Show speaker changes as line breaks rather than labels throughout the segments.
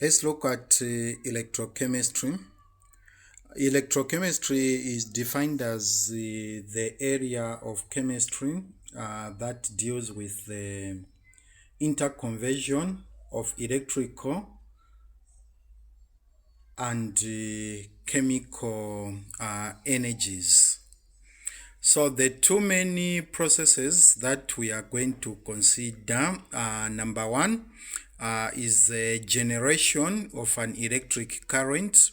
Let's look at electrochemistry. Electrochemistry is defined as the area of chemistry that deals with the interconversion of electrical and chemical energies. So the two main processes that we are going to consider, number one is the generation of an electric current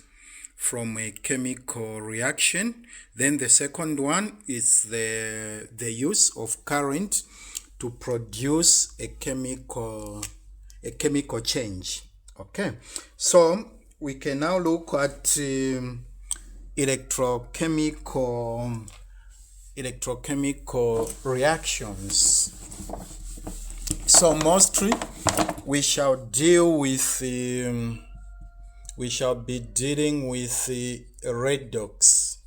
from a chemical reaction. Then the second one is the use of current to produce a chemical change. Okay, so we can now look at electrochemical reactions. So mostly we shall deal with we shall be dealing with redox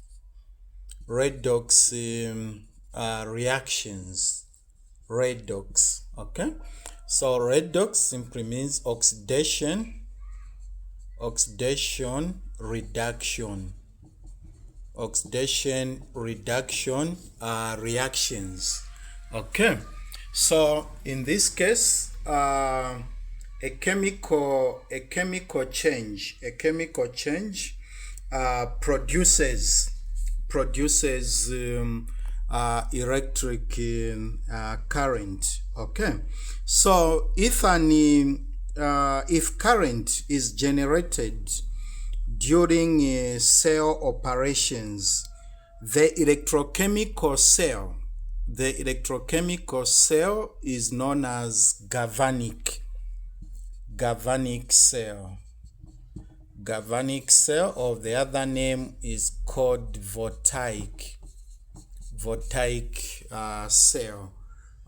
reactions. Redox. Okay, so redox simply means oxidation, reduction, reactions. Okay, so in this case a chemical change produces electric current. Okay, so if current is generated during cell operations, the electrochemical cell is known as galvanic cell. Or the other name is called voltaic cell.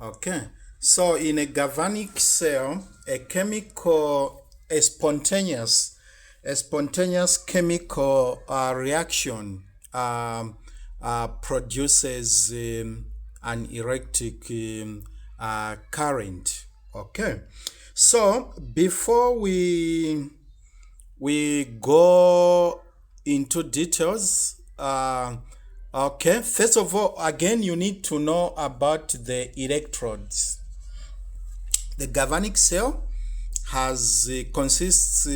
Okay, so in a galvanic cell, a spontaneous chemical reaction produces an electric current. Okay, so before we go into details, okay, first of all, again, you need to know about the electrodes. The galvanic cell consists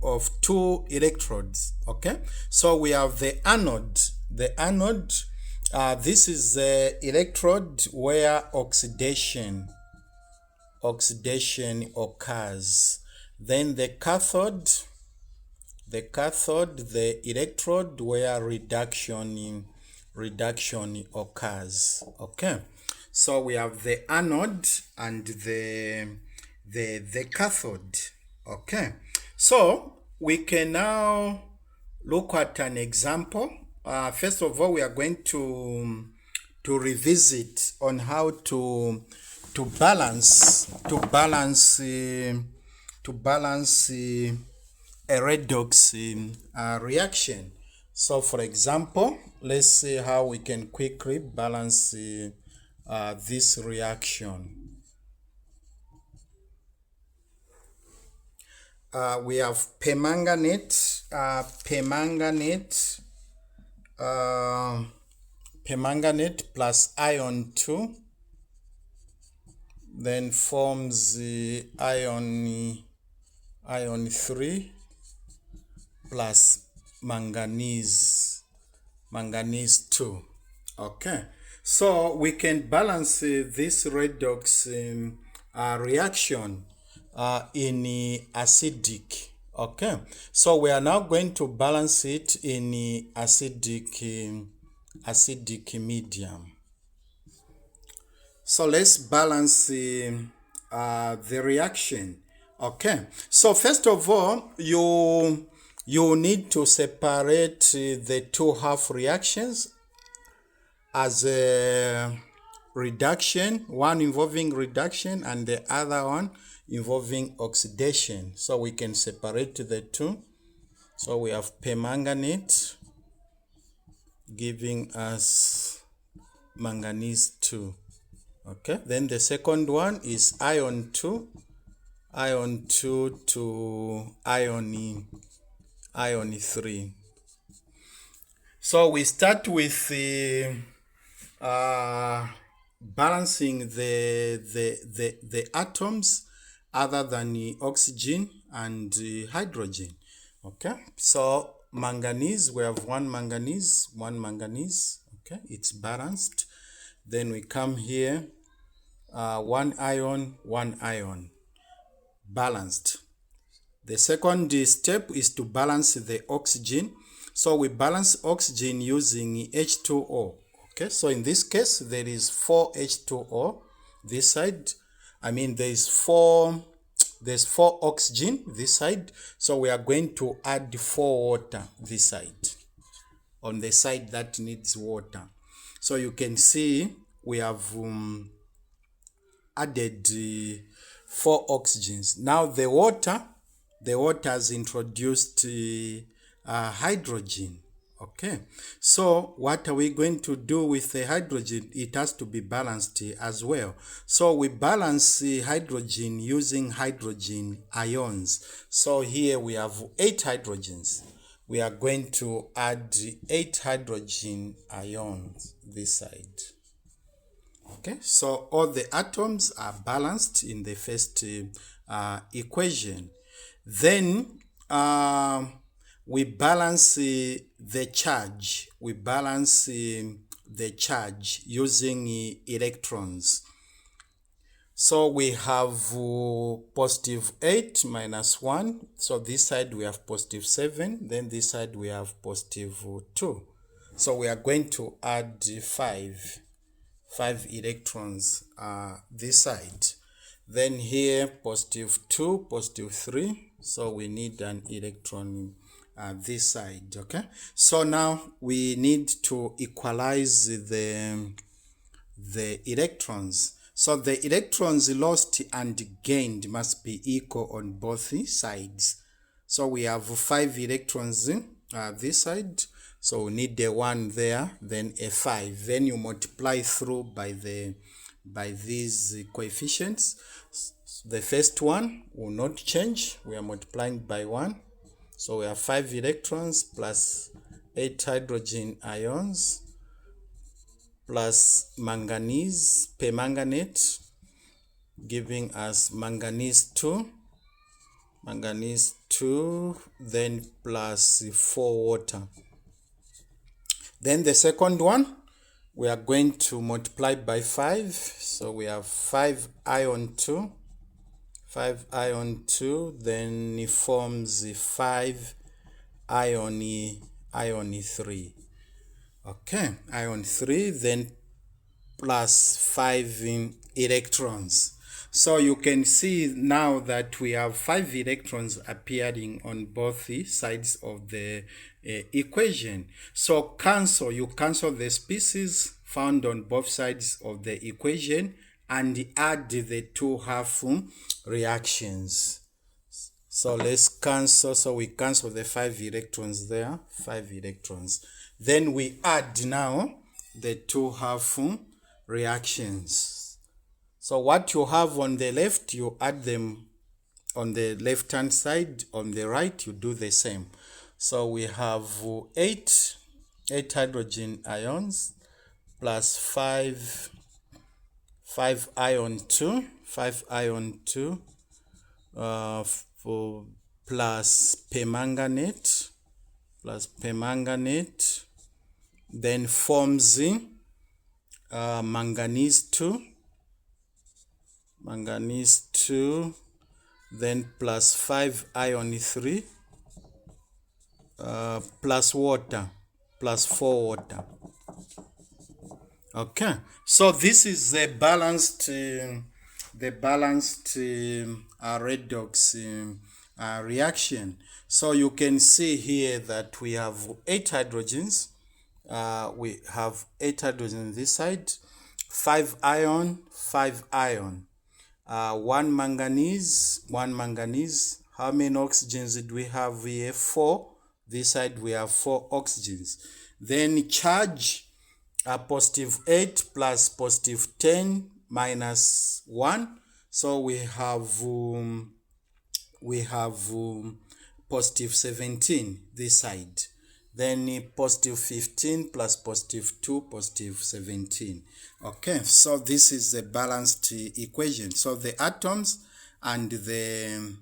of two electrodes. Okay, so we have the anode. This is the electrode where oxidation occurs. Then the cathode, the electrode where reduction occurs. Okay, so we have the anode and the cathode. Okay, so we can now look at an example. First of all, we are going to revisit on how to balance a redox reaction. So for example, let's see how we can quickly balance this reaction. We have permanganate plus iron 2, then forms iron 3 plus manganese 2. Okay, so we can balance this redox reaction in acidic. Okay, so we are now going to balance it in acidic medium. So let's balance the reaction. Okay, so first of all, you need to separate the two half reactions as a reduction, one involving reduction and the other one involving oxidation. So we can separate the two. So we have permanganate giving us manganese 2. Okay, then the second one is iron 2 ion 2 to ion 3. So we start with balancing the atoms other than oxygen and hydrogen. Okay, so manganese, we have one manganese. Okay, it's balanced. Then we come here, one ion, balanced. The second step is to balance the oxygen. So we balance oxygen using H2O. Okay, so in this case, there is 4 H2O this side. there's 4 oxygen this side. So we are going to add 4 water this side, on the side that needs water. So you can see we have added 4 oxygens. Now the water has introduced hydrogen. Okay, so what are we going to do with the hydrogen? It has to be balanced as well. So we balance hydrogen using hydrogen ions. So here we have 8 hydrogens. We are going to add 8 hydrogen ions this side. Okay, so all the atoms are balanced in the first equation. Then we balance the charge. We balance the charge using electrons. So we have positive 8 minus 1. So this side we have positive 7. Then this side we have positive 2. So we are going to add 5 electrons this side. Then here positive 2, positive 3. So we need an electron this side. Okay, so now we need to equalize the electrons. So the electrons lost and gained must be equal on both sides. So we have 5 electrons this side. So we need the 1 there, then a 5. Then you multiply through by these coefficients. The first one will not change. We are multiplying by 1. So we have 5 electrons plus 8 hydrogen ions plus manganese, permanganate, giving us manganese 2, then plus 4 water. Then the second one, we are going to multiply by 5. So we have 5 ion 2, then it forms 5 ion 3. Okay, ion 3, then plus 5 electrons. So you can see now that we have 5 electrons appearing on both sides of the equation. So you cancel the species found on both sides of the equation and add the 2 half reactions. So let's cancel. So we cancel the 5 electrons there, 5 electrons. Then we add now the 2 half reactions. So what you have on the left, you add them on the left hand side. On the right, you do the same. So we have 8 hydrogen ions plus 5 ion 2, plus permanganate, then forms manganese 2, then plus 5 ion 3, plus water, plus 4 water. Okay, so this is the balanced redox reaction. So you can see here that we have 8 hydrogens. We have 8 hydrogens this side, 5 ion, 1 manganese. How many oxygens do we have here? 4. This side we have 4 oxygens. Then charge, positive 8 plus positive 10 minus 1. So we have we have positive 17 this side, then positive 15 plus positive 2, positive 17. Okay, so this is the balanced equation. So the atoms and the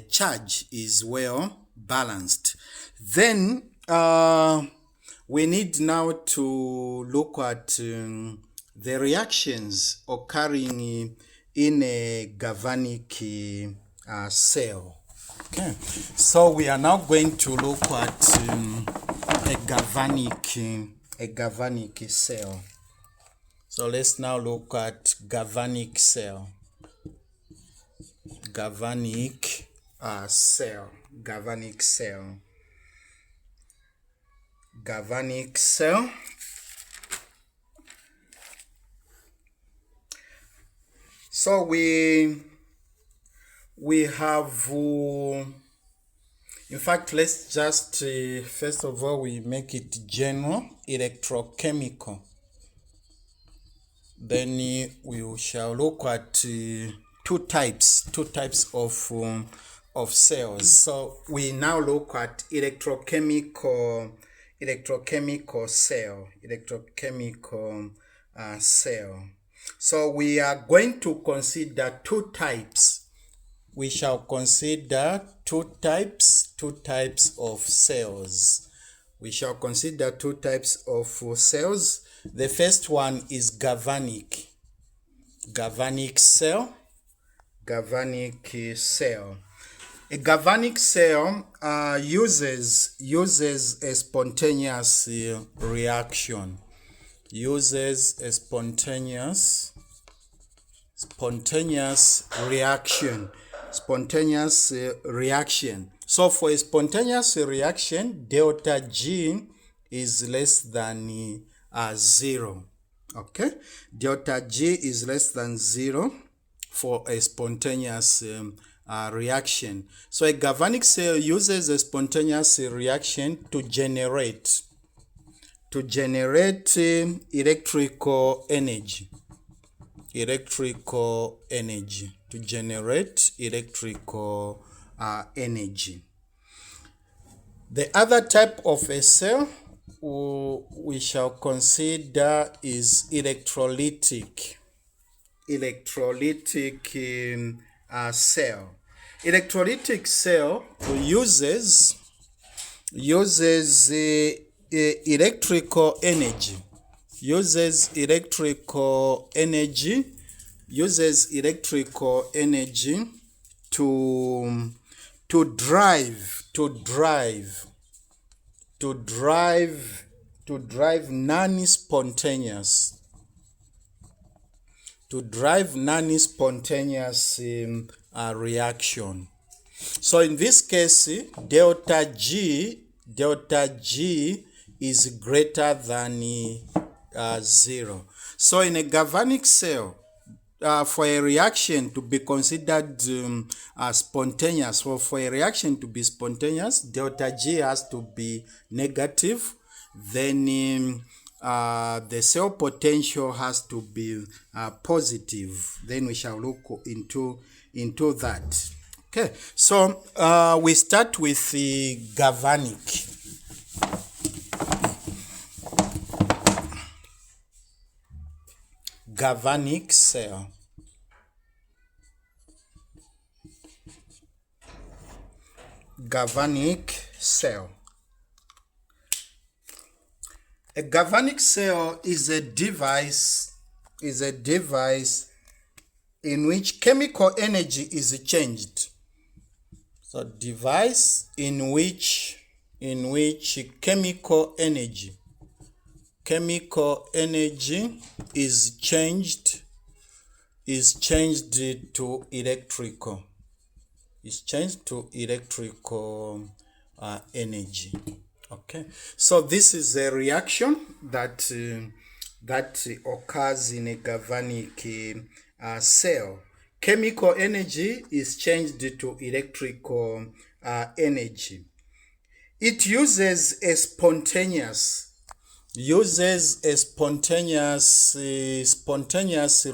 charge is well balanced. Then we need now to look at the reactions occurring in a galvanic cell. Okay, so we are now going to look at a galvanic cell. So let's now look at galvanic cell. Galvanic cell. So we have in fact, let's just first of all we make it general, electrochemical. Then we shall look at two types of cells. So we now look at electrochemical cell. So we are going to consider two types. We shall consider two types of cells. We shall consider two types of cells. The first one is galvanic cell. A galvanic cell uses a spontaneous reaction. Spontaneous reaction. So for a spontaneous reaction, delta G is less than 0. Okay, delta G is less than 0 for a spontaneous reaction. So a galvanic cell uses a spontaneous reaction to generate electrical energy. The other type of a cell we shall consider is electrolytic cell. Electrolytic cell uses electrical energy. Uses electrical energy to drive non-spontaneous reaction. So in this case, delta G is greater than 0. So in a galvanic cell, for a reaction to be considered spontaneous, or for a reaction to be spontaneous, delta G has to be negative. Then the cell potential has to be positive. Then we shall look into that. Okay, so we start with the galvanic. Galvanic cell. A galvanic cell is a device in which chemical energy is changed. So device in which chemical energy is changed to electrical. Energy. Okay, so this is a reaction that occurs in a galvanic cell. Chemical energy is changed to electrical energy. It uses a spontaneous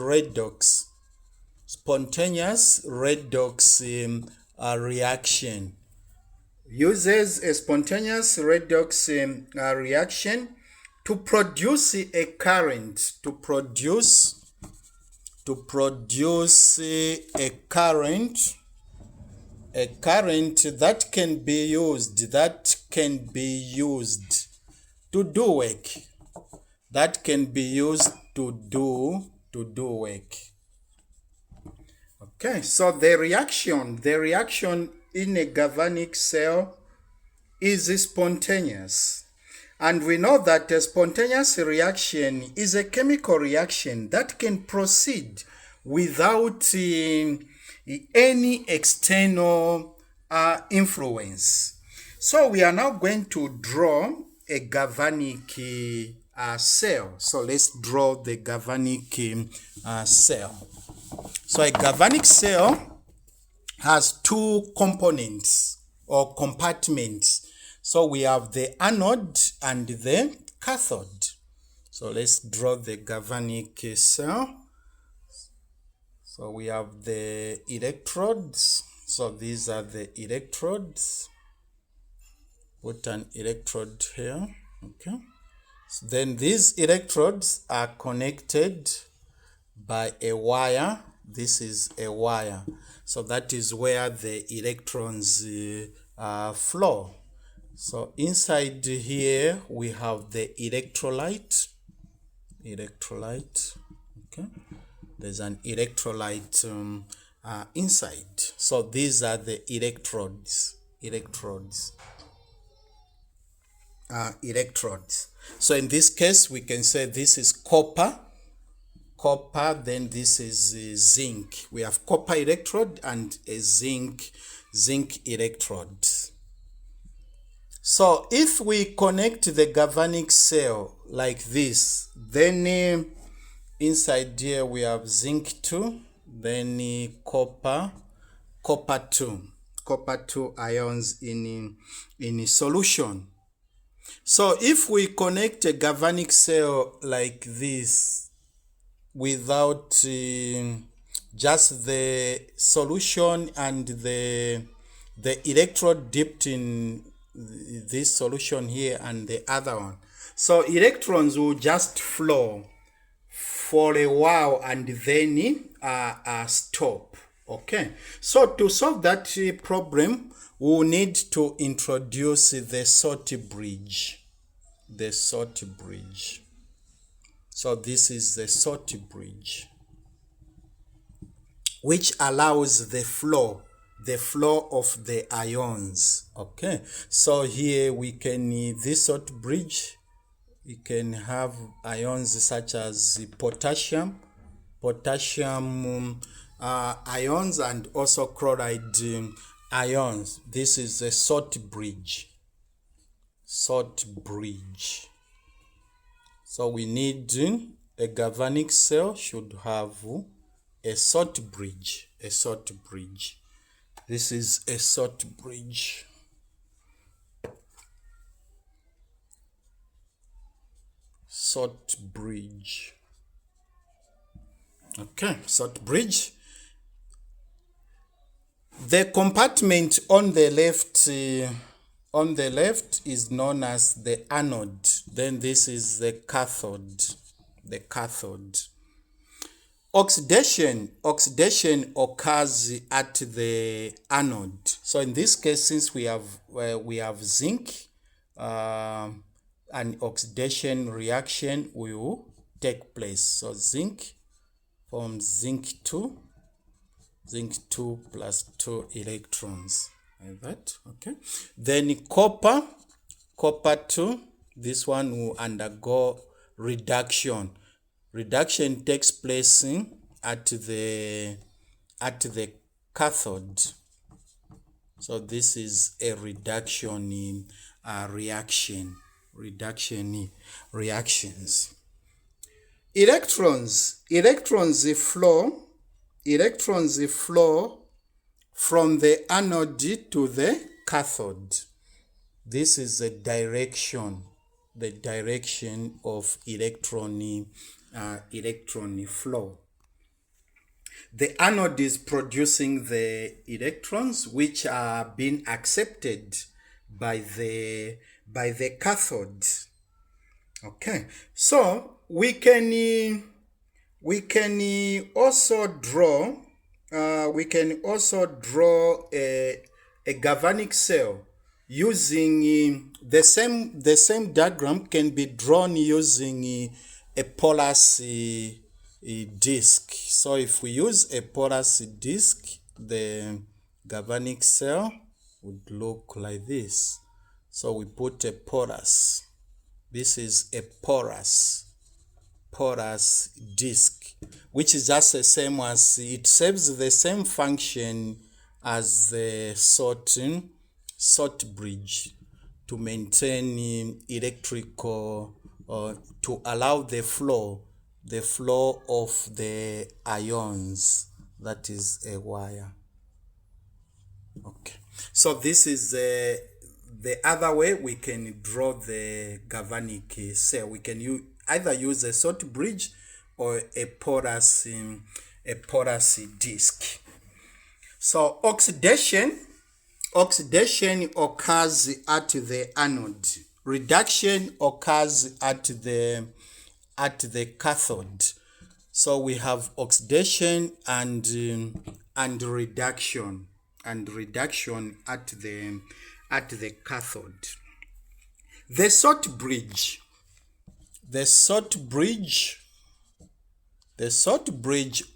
redox spontaneous redox reaction. Uses a spontaneous redox reaction to produce a current, to produce a current that can be used to do work, work. Okay, so the reaction in a galvanic cell is spontaneous. And we know that a spontaneous reaction is a chemical reaction that can proceed without any external influence. So we are now going to draw a galvanic cell. So let's draw the galvanic cell. So a galvanic cell has two components or compartments. So we have the anode and the cathode. So let's draw the galvanic cell. So we have the electrodes. So these are the electrodes. Put an electrode here. Okay. So then these electrodes are connected by a wire. This is a wire. So that is where the electrons flow. So inside here we have the electrolyte. Okay. There's an electrolyte inside. So these are the electrodes. So in this case we can say this is copper, then this is zinc. We have copper electrode and a zinc electrode. So if we connect the galvanic cell like this, then inside here we have zinc 2, then copper 2 ions in solution. So if we connect a galvanic cell like this without just the solution and the electrode dipped in this solution here and the other one, so electrons will just flow for a while and then stop. Okay, so to solve that problem, we'll need to introduce the Salt bridge. So this is the Salt bridge, which allows the flow of the ions. Okay, so here we can, this Salt bridge, we can have ions such as potassium ions and also chloride ions. This is a Salt bridge. So we need a galvanic cell should have a Salt bridge. This is a Salt bridge. Okay, Salt bridge. The compartment on the left is known as the anode. Then this is the cathode. Oxidation occurs at the anode. So in this case, since we have zinc, an oxidation reaction will take place. So zinc forms zinc 2 plus 2 electrons, like that. Okay, then copper 2, this one will undergo reduction takes place at the cathode. So this is a reduction in reactions. Electrons flow from the anode to the cathode. This is the direction of electron flow. The anode is producing the electrons which are being accepted by the cathode. Okay, so we can also draw a galvanic cell using the same diagram can be drawn using a porous disc. So if we use a porous disc, the galvanic cell would look like this. So we put a porous. This is a porous disk, which is just the same as it serves the same function as the salt bridge to maintain electrical to allow the flow of the ions. That is a wire. Okay, so this is the other way we can draw the galvanic cell. We can either use a salt bridge or a porous disc. So oxidation occurs at the anode. Reduction occurs at the cathode. So we have oxidation and reduction at the cathode. The salt bridge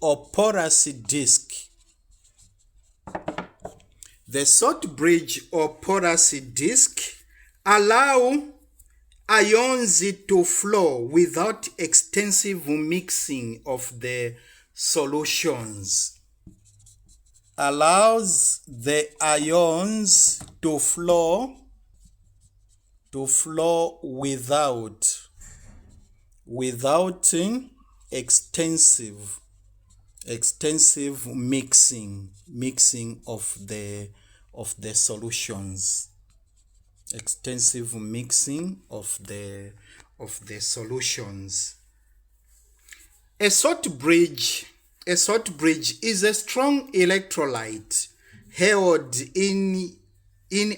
or porous disc. The salt bridge or porous disc allow ions to flow without extensive mixing of the solutions. Allows the ions to flow without extensive mixing of the solutions. Extensive mixing of the solutions. A salt bridge is a strong electrolyte held in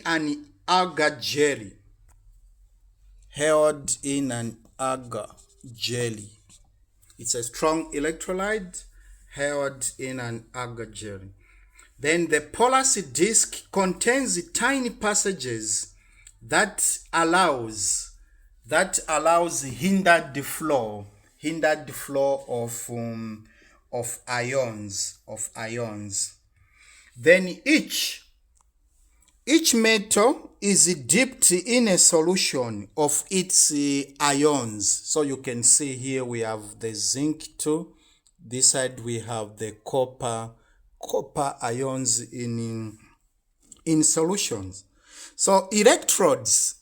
an agar jelly. It's a strong electrolyte held in an agar jelly. Then the porous disc contains tiny passages that allows hindered flow of ions. Then each metal is dipped in a solution of its ions. So you can see here we have the zinc too. This side we have the copper ions in solutions. So electrodes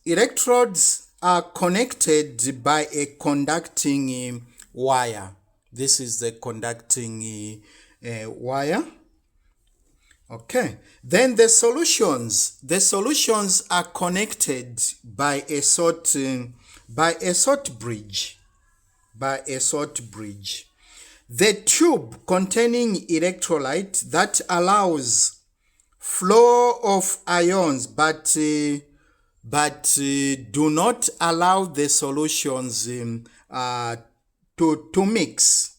are connected by a conducting wire. This is the conducting wire. Okay. Then the solutions are connected by a salt bridge. The tube containing electrolyte that allows flow of ions but do not allow the solutions to mix.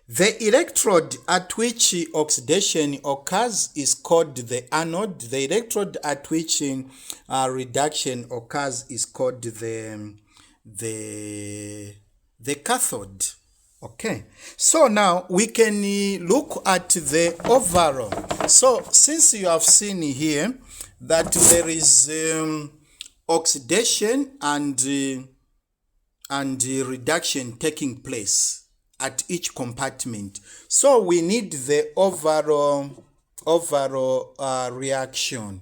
The electrode at which oxidation occurs is called the anode. The electrode at which reduction occurs is called the cathode. Okay, so now we can look at the overall. So since you have seen here that there is oxidation and reduction taking place at each compartment, so we need the overall reaction.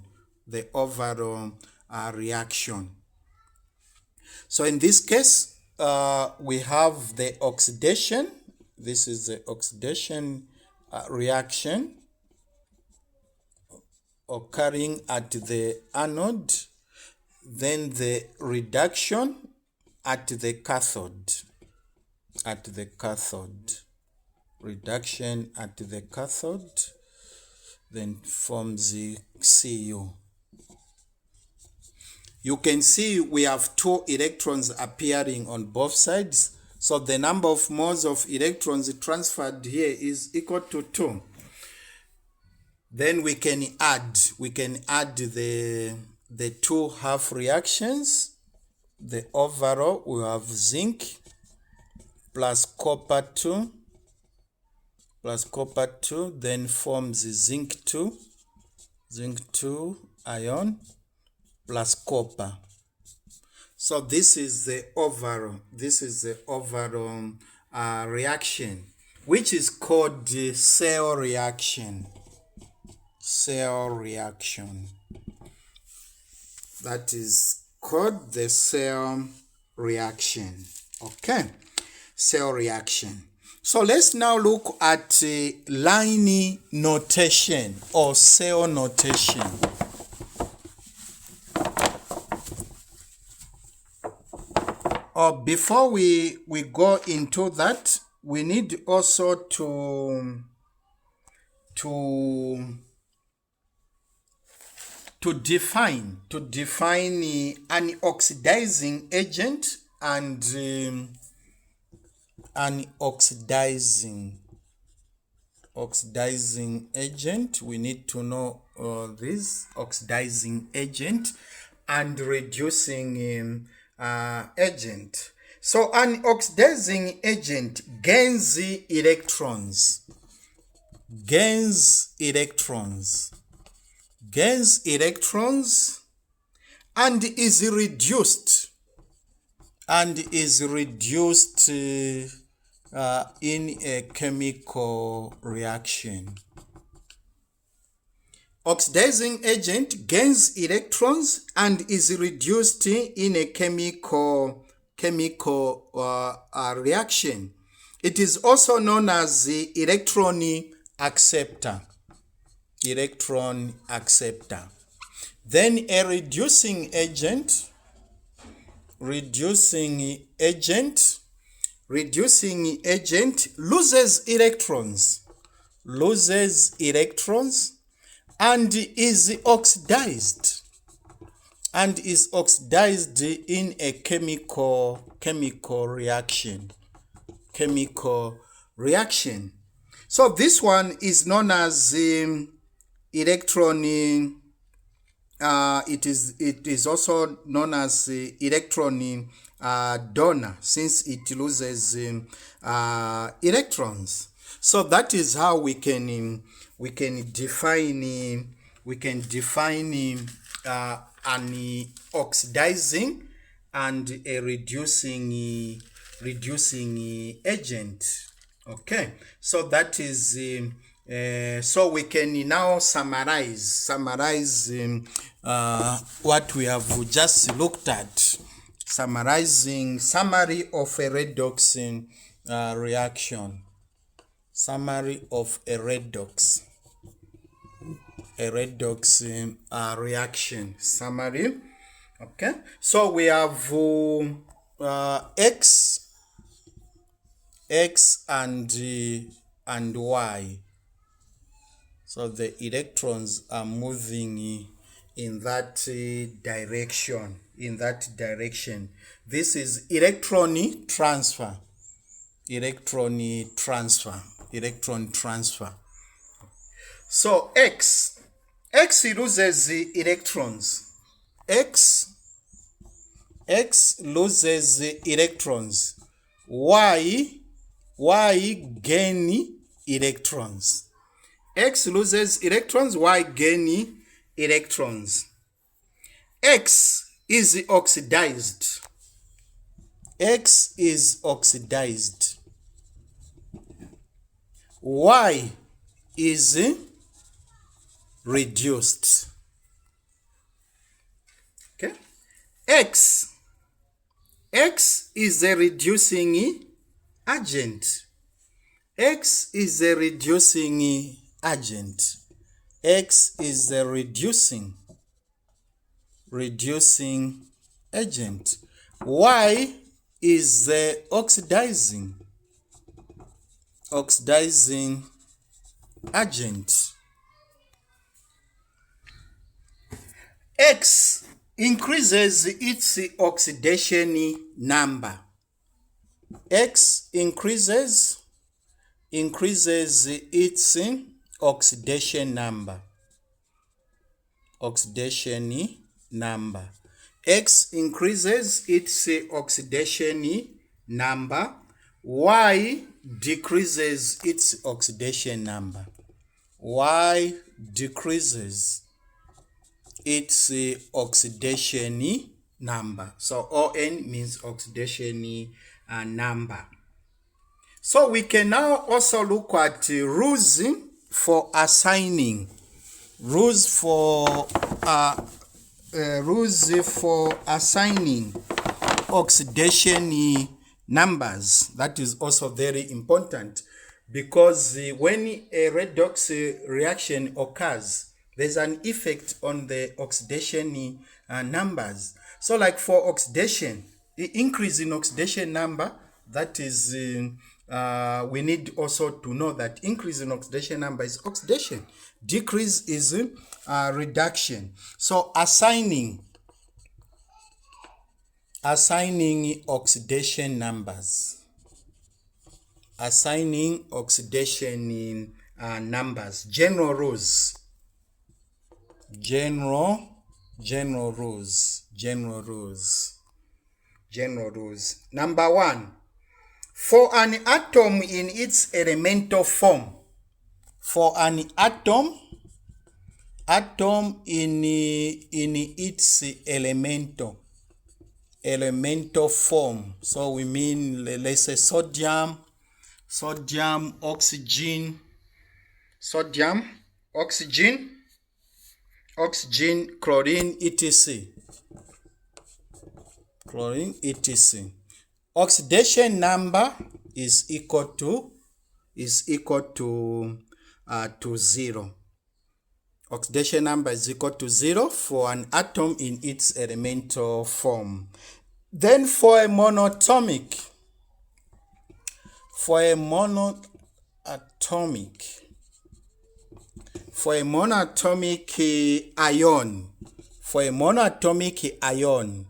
So in this case, we have the oxidation. This is the oxidation reaction occurring at the anode, then the reduction at the cathode. reduction at the cathode, then forms the Cu. You can see we have 2 electrons appearing on both sides. So the number of moles of electrons transferred here is equal to 2. Then we can add the 2 half reactions. The overall we have zinc plus copper 2 then forms zinc 2 ion plus copper. So this is the overall reaction, which is called the cell reaction. That is called the cell reaction. Okay, cell reaction. So let's now look at line notation or cell notation. Before we go into that, we need also to define an oxidizing agent and an oxidizing agent. We need to know this oxidizing agent and reducing agent. So an oxidizing agent gains electrons, and is reduced in a chemical reaction. Oxidizing agent gains electrons and is reduced in a chemical reaction. It is also known as the electron acceptor. Then a reducing agent loses electrons and is oxidized in a chemical reaction. So this one is known as electron. It is also known as electron donor, since it loses electrons. So that is how we can define an oxidizing and a reducing agent. Okay, so that is so we can now summarize what we have just looked at. Summary of a redox reaction. Summary of a redox reaction. Summary. Okay, so we have X and Y. So the electrons are moving in that direction. This is electron transfer. So X loses the electrons. X loses the electrons. Y gain electrons. X loses electrons, Y gain electrons. X is oxidized. Y is reduced. Okay. X is a reducing agent. X is a reducing agent. X is a reducing agent. Y is the oxidizing oxidizing agent. X increases its oxidation number. X increases its oxidation number. Oxidation number. X increases its oxidation number. Y decreases its oxidation number. Y decreases its oxidation number. So ON means oxidation number. So we can now also look at rules for assigning. Rules for assigning oxidation numbers. That is also very important, because when a redox reaction occurs, there's an effect on the oxidation numbers. So like for oxidation, the increase in oxidation number, that is we need also to know that increase in oxidation number is oxidation, decrease is reduction. So assigning oxidation numbers. Assigning oxidation numbers. General rules. General rules. Number 1. For an atom in its elemental form. For an atom in its elemental form. So we mean, let's say sodium, oxygen, chlorine, etc. Oxidation number is equal to 0. Oxidation number is equal to 0 for an atom in its elemental form. Then for a monatomic ion,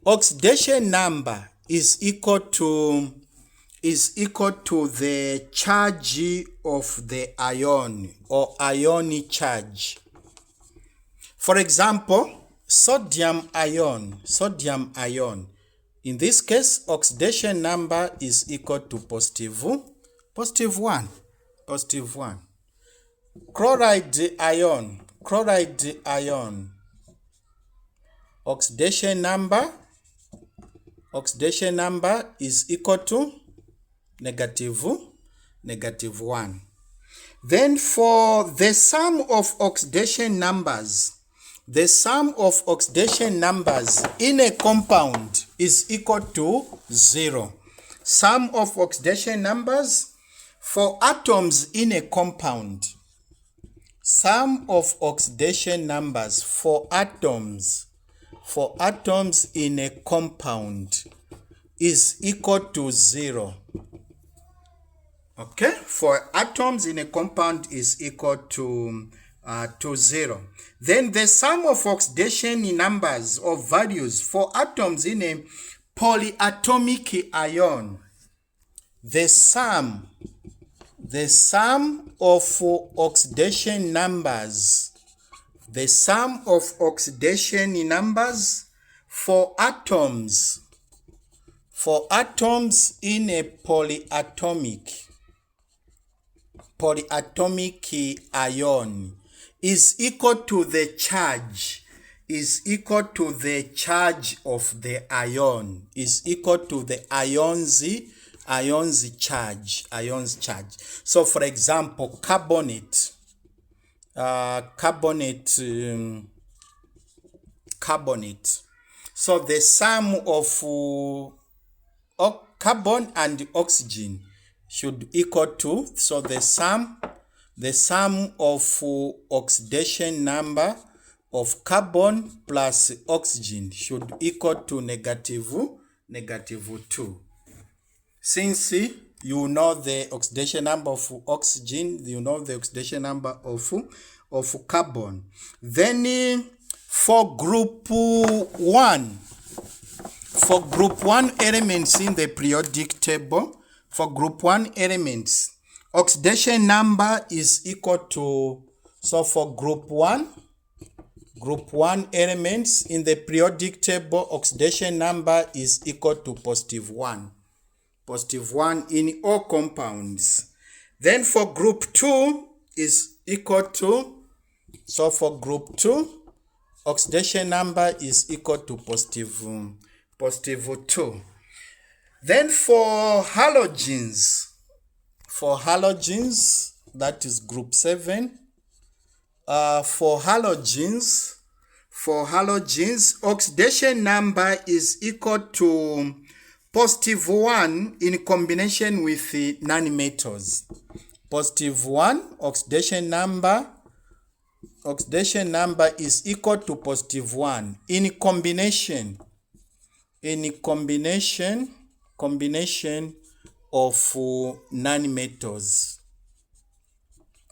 oxidation number is equal to the charge of the ion, or ionic charge. For example, sodium ion. In this case, oxidation number is equal to positive 1. Chloride ion. Oxidation number is equal to negative 1. Then for the sum of oxidation numbers, in a compound is equal to 0. Sum of oxidation numbers for atoms in a compound. Sum of oxidation numbers for atoms in a compound is equal to 0. Okay, for atoms in a compound is equal to 0. Then the sum of oxidation numbers or values for atoms in a polyatomic ion. The sum of oxidation numbers. The sum of oxidation numbers for atoms in a polyatomic ion is equal to the charge of the ion, is equal to the ion's charge. So for example, carbonate. So the sum of carbon and oxygen should equal to, so the sum of oxidation number of carbon plus oxygen should equal to negative 2. Since you know the oxidation number of oxygen, you know the oxidation number of carbon. Then for group 1, for group 1 elements in the periodic table, for group 1 elements, oxidation number is equal to, so for group 1 elements in the periodic table, oxidation number is equal to +1. +1 in all compounds. Then for group 2 is equal to, so for group 2, oxidation number is equal to +2. Then for halogens, that is group 7, for halogens, oxidation number is equal to +1 in combination with the nanometers. +1 oxidation number is equal to +1 in combination of nanometers.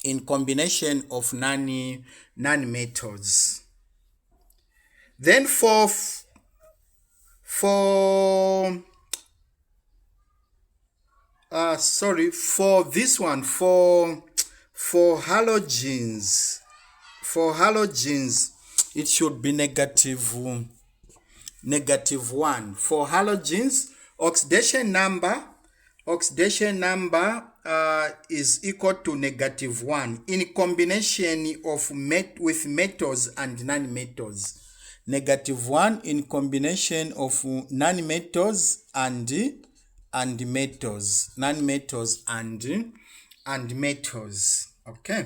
In combination of nanometers. Then for this one, for halogens, it should be -1. For halogens, oxidation number is equal to -1 in combination of with metals and nanometers. -1 in combination of nanometers and metals, nanometers and metals. Okay,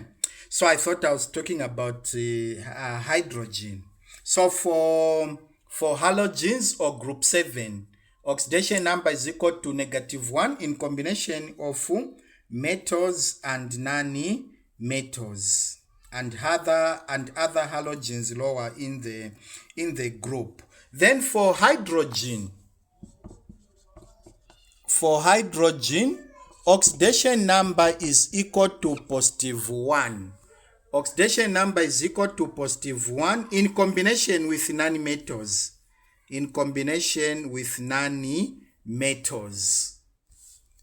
so I thought I was talking about hydrogen. So for halogens or group 7, oxidation number is equal to -1 in combination of metals and nanometals and other halogens lower in the group. Then for hydrogen, oxidation number is equal to +1. Oxidation number is equal to +1 in combination with nanometers.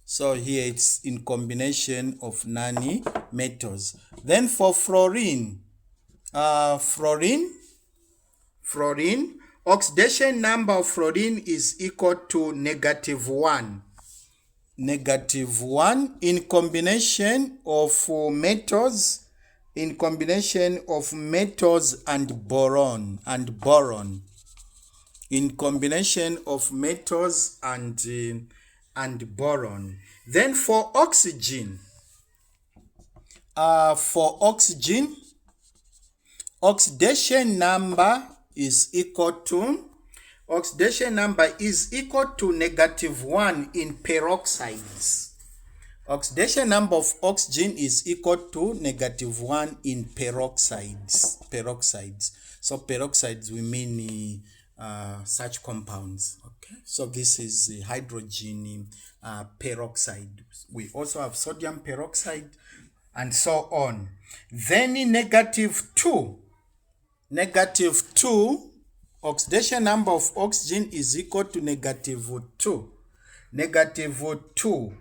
So here it's in combination of nanometers. Then for fluorine, oxidation number of fluorine is equal to -1. -1 in combination of metals, and boron. In combination of metals and boron. Then for oxygen, oxidation number is equal to -1 in peroxides. Oxidation number of oxygen is equal to -1 in peroxides. So peroxides, we mean such compounds. Okay, so this is the hydrogen peroxide. We also have sodium peroxide and so on. Then in -2, oxidation number of oxygen is equal to -2. -2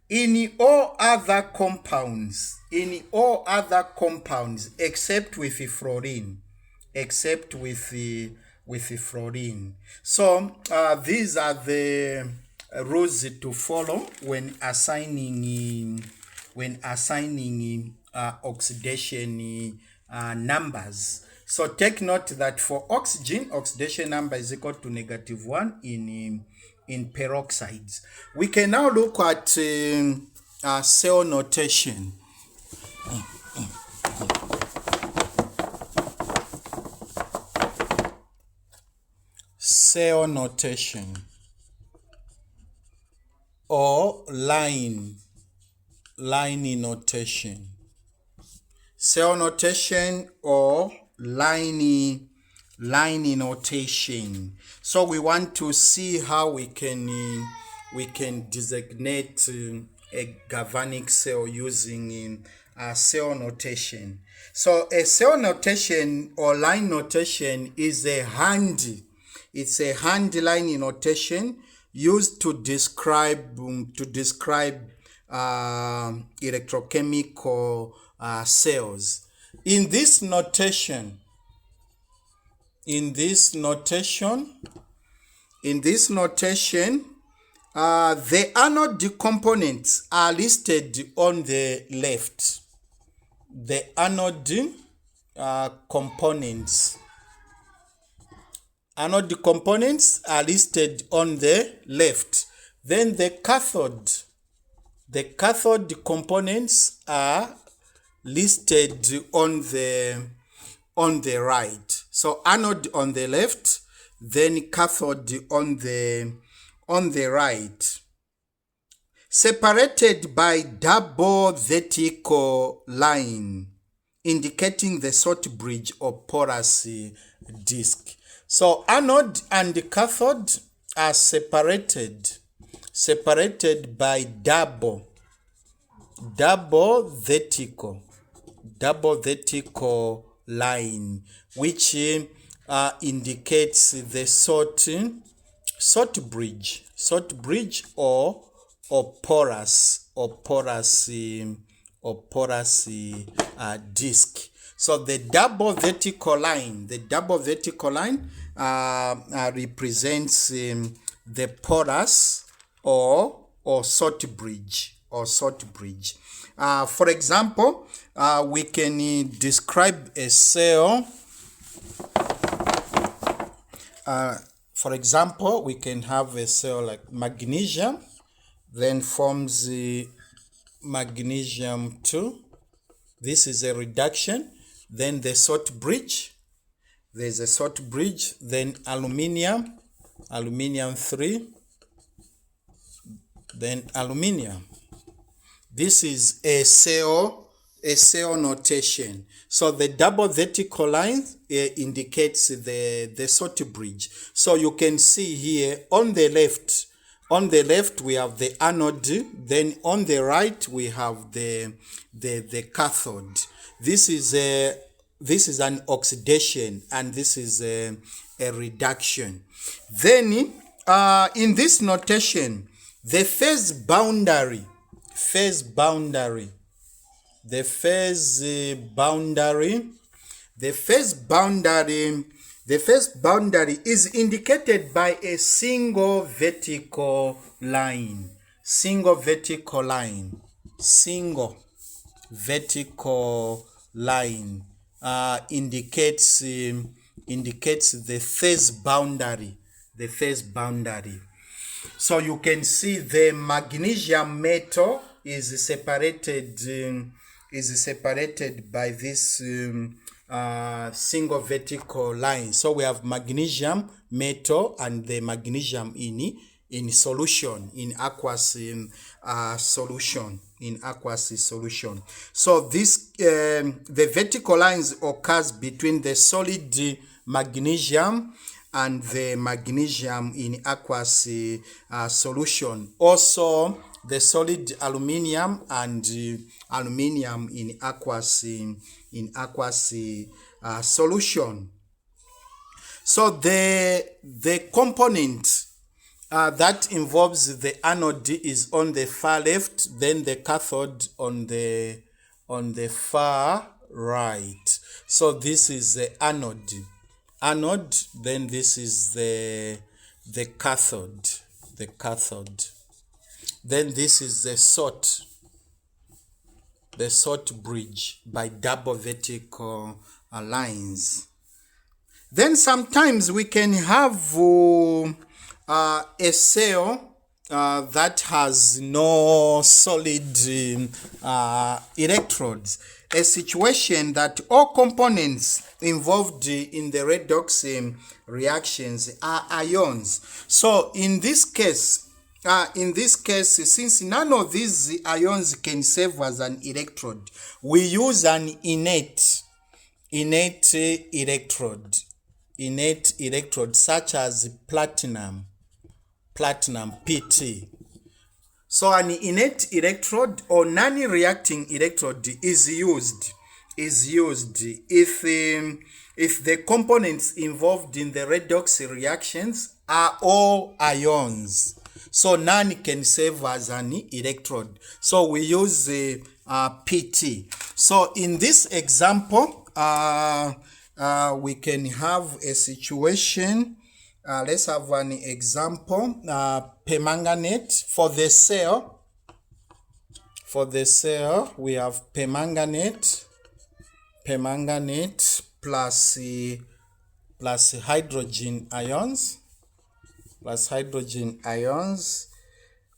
in all other compounds, except with the fluorine. So these are the rules to follow when assigning oxidation numbers. So take note that for oxygen, oxidation number is equal to -1 in peroxides. We can now look at cell notation. Cell notation or line notation. Cell notation or line notation. So we want to see how we can designate a galvanic cell using cell notation. So a cell notation or line notation is it's a hand line notation used to describe electrochemical cells. In this notation, the anode components are listed on the left. The anode components are listed on the left. Then the cathode components are listed on the right. So anode on the left, then cathode on the right, separated by double vertical line indicating the salt bridge or porous disk. So anode and cathode are separated by double vertical line, which indicates the salt bridge or porous disk. So the double vertical line represents the porous or salt bridge. For example, we can describe a cell. For example, we can have a cell like magnesium, then forms the magnesium 2. This is a reduction. Then the salt bridge. There's a salt bridge. Then aluminium 3. Then aluminium. This is a cell notation. So the double vertical line indicates the salt bridge. So you can see here on the left we have the anode, then on the right we have the cathode. This is an oxidation and this is a reduction. Then in this notation, the phase boundary is indicated by a single vertical line. Single vertical line indicates the phase boundary. So you can see the magnesium metal is separated by this single vertical line. So we have magnesium metal and the magnesium in solution, in aqueous solution. So this the vertical lines occurs between the solid magnesium and the magnesium in aqueous solution. Also the solid aluminium and aluminium in aqueous solution. So the component that involves the anode is on the far left, then the cathode on the far right. So this is the anode, then this is the cathode. Then this is the salt bridge by double vertical lines. Then sometimes we can have a cell that has no solid electrodes, a situation that all components involved in the redox reactions are ions. So in this case, since none of these ions can serve as an electrode, we use an innate electrode such as platinum PT. So an innate electrode or non-reacting electrode is used if the components involved in the redox reactions are all ions. So none can serve as an electrode. So we use PT. So in this example, we can have a situation. Let's have an example. Permanganate for the cell. For the cell, we have permanganate plus hydrogen ions,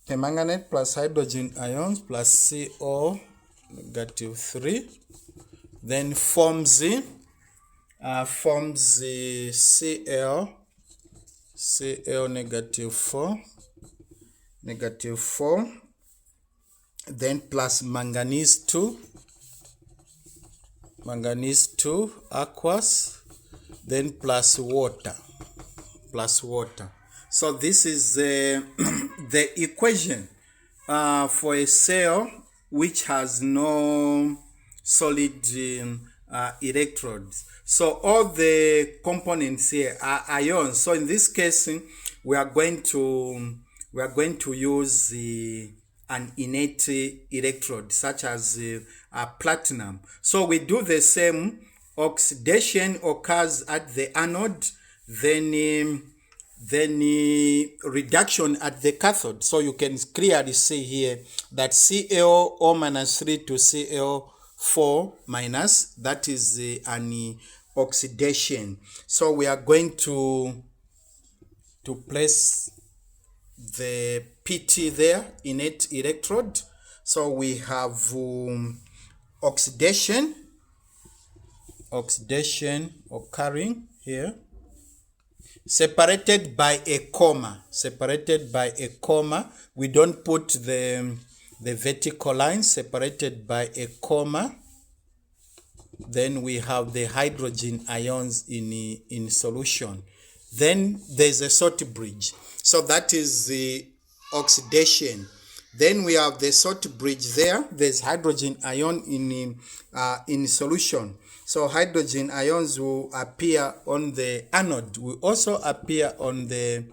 permanganate plus hydrogen ions plus CO negative 3, then forms Cl negative 4, then plus manganese 2 aqueous, then plus water. So this is the equation for a cell which has no solid electrodes. So all the components here are ions. So in this case, we are going to use an innate electrode such as platinum. So we do the same. Oxidation occurs at the anode, then reduction at the cathode. So you can clearly see here that CaO minus 3 to CaO4 minus, that is an oxidation. So we are going to place the PT there, innate electrode. So we have oxidation occurring here, separated by a comma. We don't put the vertical line, separated by a comma. Then we have the hydrogen ions in solution. Then there's a salt bridge. So that is the oxidation. Then we have the salt bridge there. There's hydrogen ion in solution. So hydrogen ions will appear on the anode, will also appear on the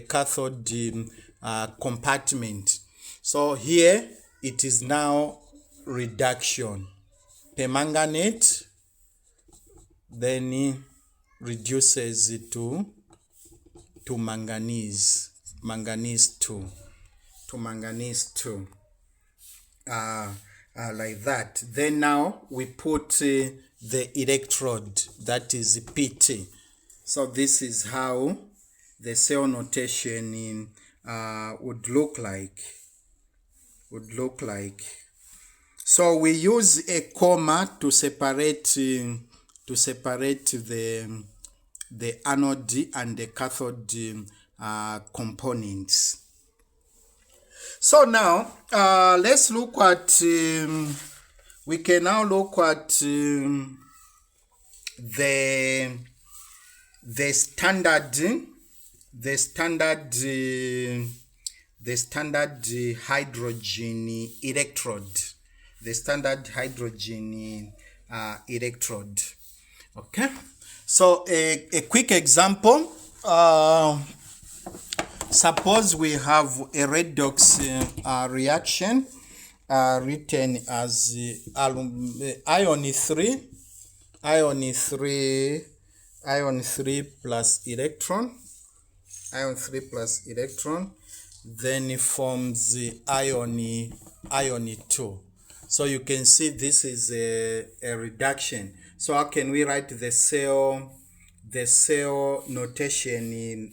cathode compartment. So here it is now reduction. Permanganate then reduces it to manganese 2, like that. Then now we put the electrode, that is PT. So this is how the cell notation would look like. So we use a comma to separate the anode and the cathode components. So now let's look at we can now look at the standard hydrogen electrode. The standard hydrogen electrode. Okay. So a quick example. Suppose we have a redox reaction written as ion 3 plus electron, then it forms ion 2. So you can see this is a reduction. So how can we write the cell notation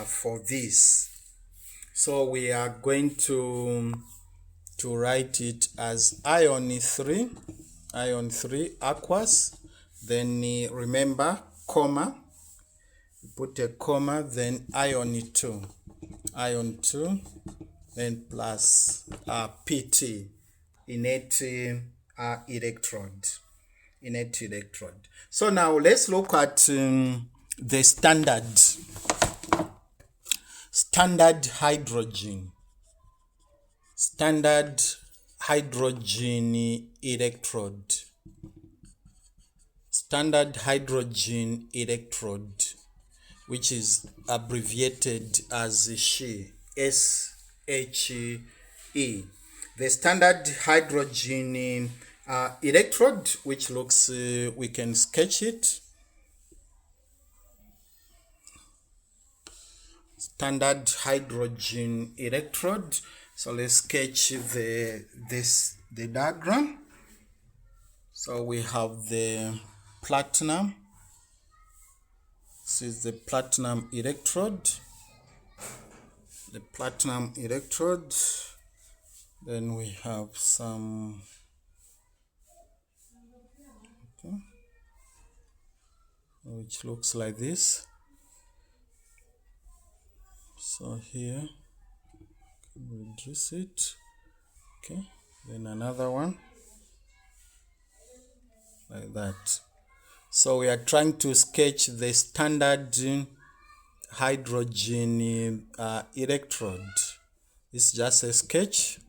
for this? So we are going to write it as ion 3 aqueous, then remember comma, put a comma, then ion 2, then plus PT, innate electrode. So now let's look at the standard hydrogen. standard hydrogen electrode, standard hydrogen electrode, which is abbreviated as SHE, SHE. The standard hydrogen electrode, which looks, we can sketch it. Standard hydrogen electrode. So let's sketch the diagram. So we have the platinum. This is the platinum electrode. The platinum electrode. Then we have some, okay, which looks like this. So here, reduce it. Okay, then another one like that. So we are trying to sketch the standard hydrogen electrode. It's just a sketch.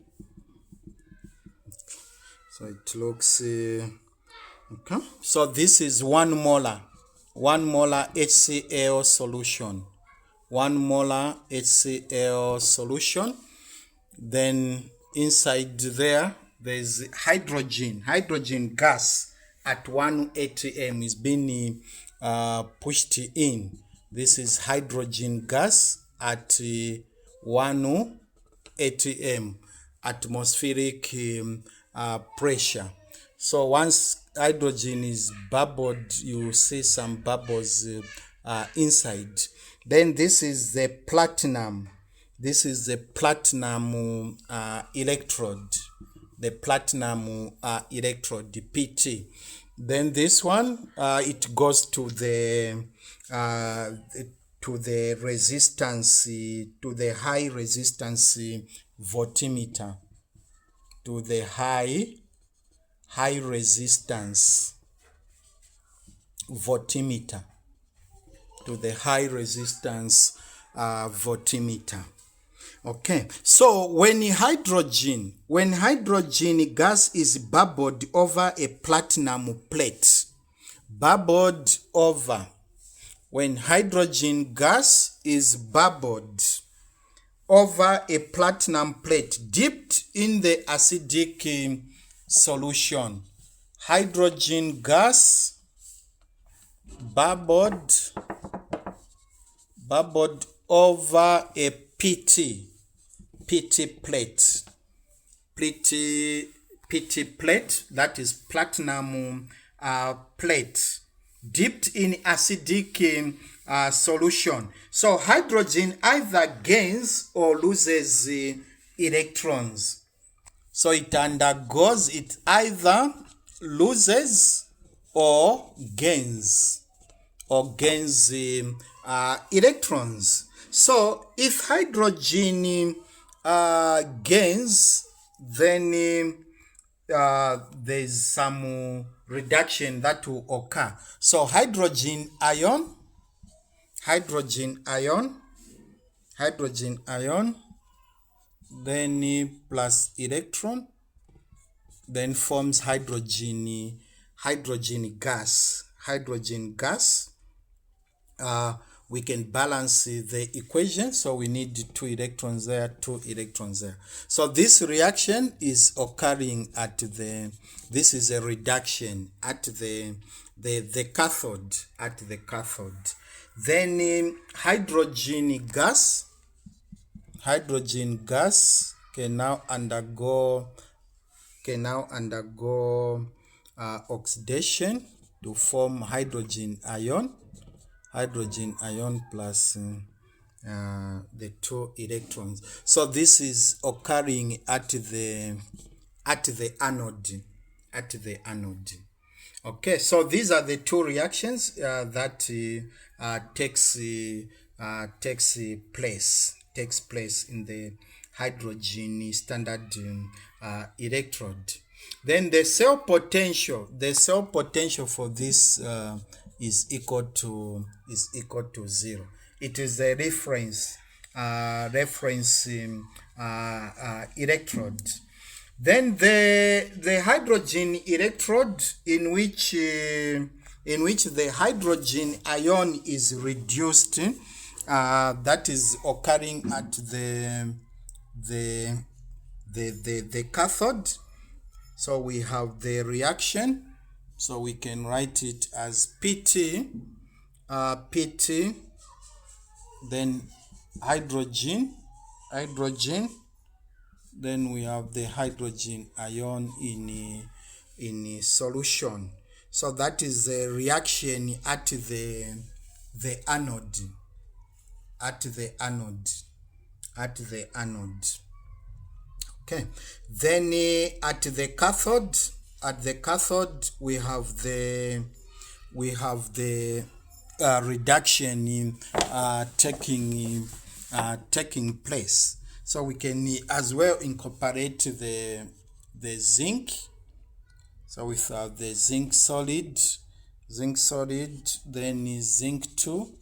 So it looks okay. So this is 1 molar HCl solution. 1 molar HCl solution. Then inside there's hydrogen gas at 1 atm is being pushed in. This is hydrogen gas at 1 atm atmospheric pressure. So once hydrogen is bubbled, you see some bubbles inside. Then this is the platinum. This is the platinum electrode. The platinum electrode, the PT. Then this one, it goes to the resistance, to the high resistance voltmeter, to the high resistance voltmeter, to the high resistance voltmeter. Okay, so when hydrogen gas is bubbled over a platinum plate, bubbled over, when hydrogen gas is bubbled over a platinum plate dipped in the acidic solution, hydrogen gas bubbled over a PT plate, that is platinum plate, dipped in acidic solution. So hydrogen either gains or loses electrons. So it undergoes, it either loses or gains electrons. So if hydrogen gains, then there's some reduction that will occur. So hydrogen ion, then plus electron, then forms hydrogen gas. We can balance the equation, so we need 2 electrons there, 2 electrons there. So this reaction is occurring at this is a reduction at the cathode, Then hydrogen gas can now undergo oxidation to form hydrogen ion plus the 2 electrons. So this is occurring at the anode. Okay, so these are the 2 reactions that takes place in the hydrogen standard electrode. Then the cell potential for this is equal to 0. It is the reference electrode. Then the hydrogen electrode, in which the hydrogen ion is reduced, that is occurring at the cathode. So we have the reaction. So we can write it as PT, then hydrogen, then we have the hydrogen ion in solution. So that is the reaction at the anode, Okay. Then at the cathode, we have the reduction in taking place. So we can as well incorporate the zinc. So we have the zinc solid, then is zinc 2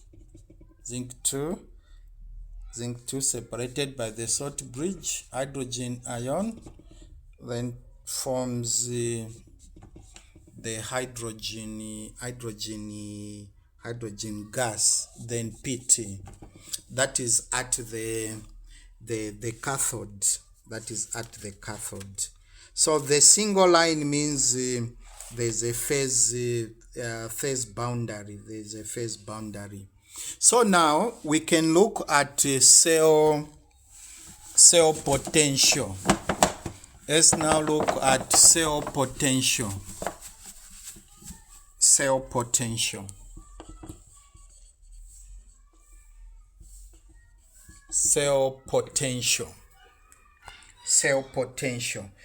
separated by the salt bridge, hydrogen ion, then forms the hydrogen gas, then PT. That is at the cathode. So the single line means there's a phase boundary. So now we can look at cell potential. Let's now look at cell potential. Cell potential.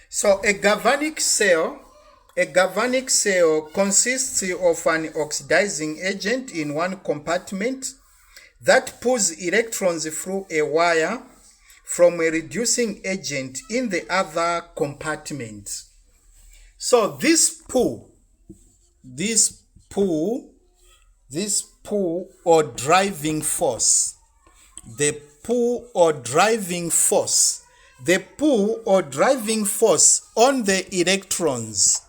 So a galvanic cell consists of an oxidizing agent in one compartment that pulls electrons through a wire from a reducing agent in the other compartment. So this pull or driving force, the pull or driving force on the electrons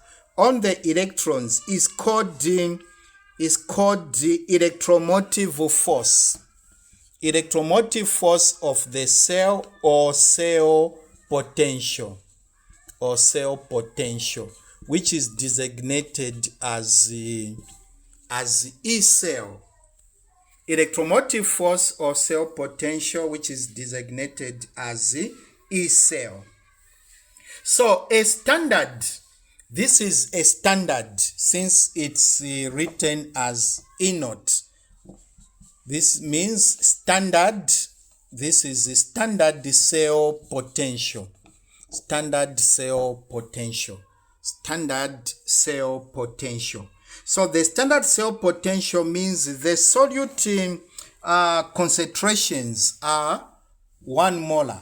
is called the electromotive force of the cell, or cell potential, which is designated as E cell. Electromotive force or cell potential, which is designated as E cell. So this is a standard since it's written as E naught. This means standard. This is a standard cell potential. So the standard cell potential means the solute concentrations are 1 molar.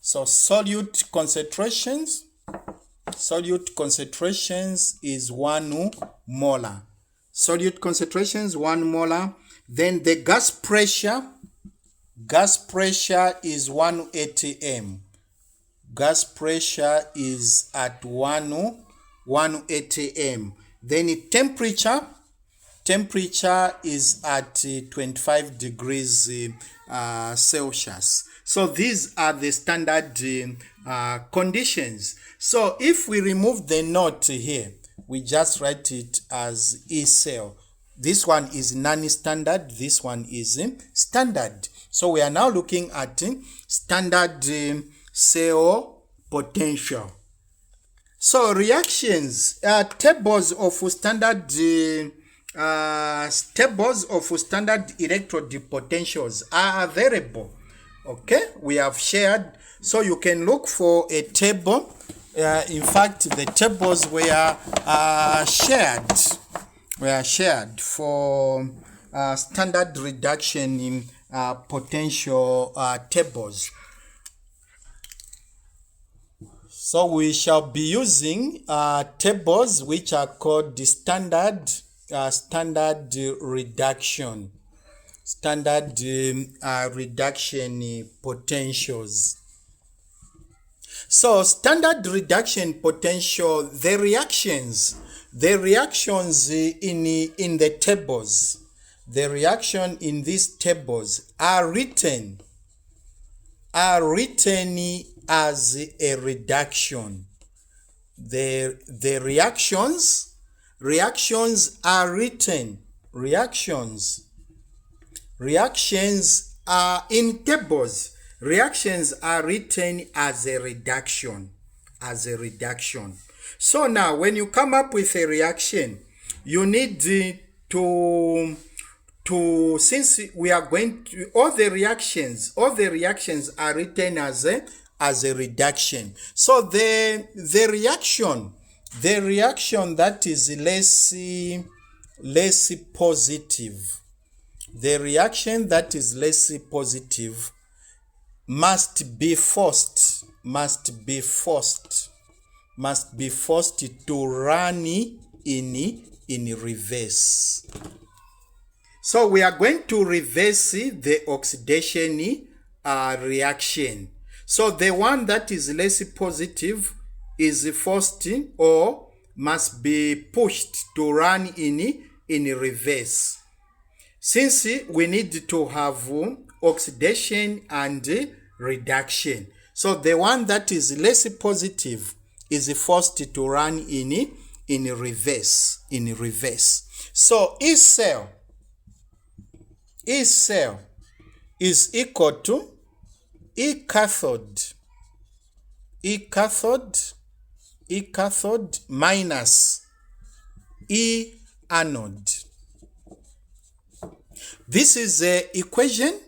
So solute concentrations is 1 molar. Then the gas pressure is 1 atm. Gas pressure is at 1 atm. Then temperature is at 25 degrees Celsius. So these are the standard conditions. So if we remove the naught here, we just write it as E cell. This one is non-standard, this one is standard. So we are now looking at standard cell potential. So reactions, tables of standard electrode potentials are available. Okay, we have shared. So you can look for a table. In fact, the tables were shared for standard reduction in potential tables. So we shall be using tables which are called the standard reduction standard reduction potentials. So standard reduction potential, the reactions in the tables, the reaction in these tables are written as a reduction. The reactions are written, reactions are in tables. Reactions are written as a reduction, So now when you come up with a reaction, you need to since we are going to, all the reactions are written as a reduction. So the reaction that is less positive, the reaction that is less positive must be forced to run in reverse. So we are going to reverse the oxidation reaction. So the one that is less positive is forced or must be pushed to run in reverse. Since we need to have oxidation and reduction, so the one that is less positive is forced to run in reverse. So E cell is equal to E cathode minus E anode. This is the equation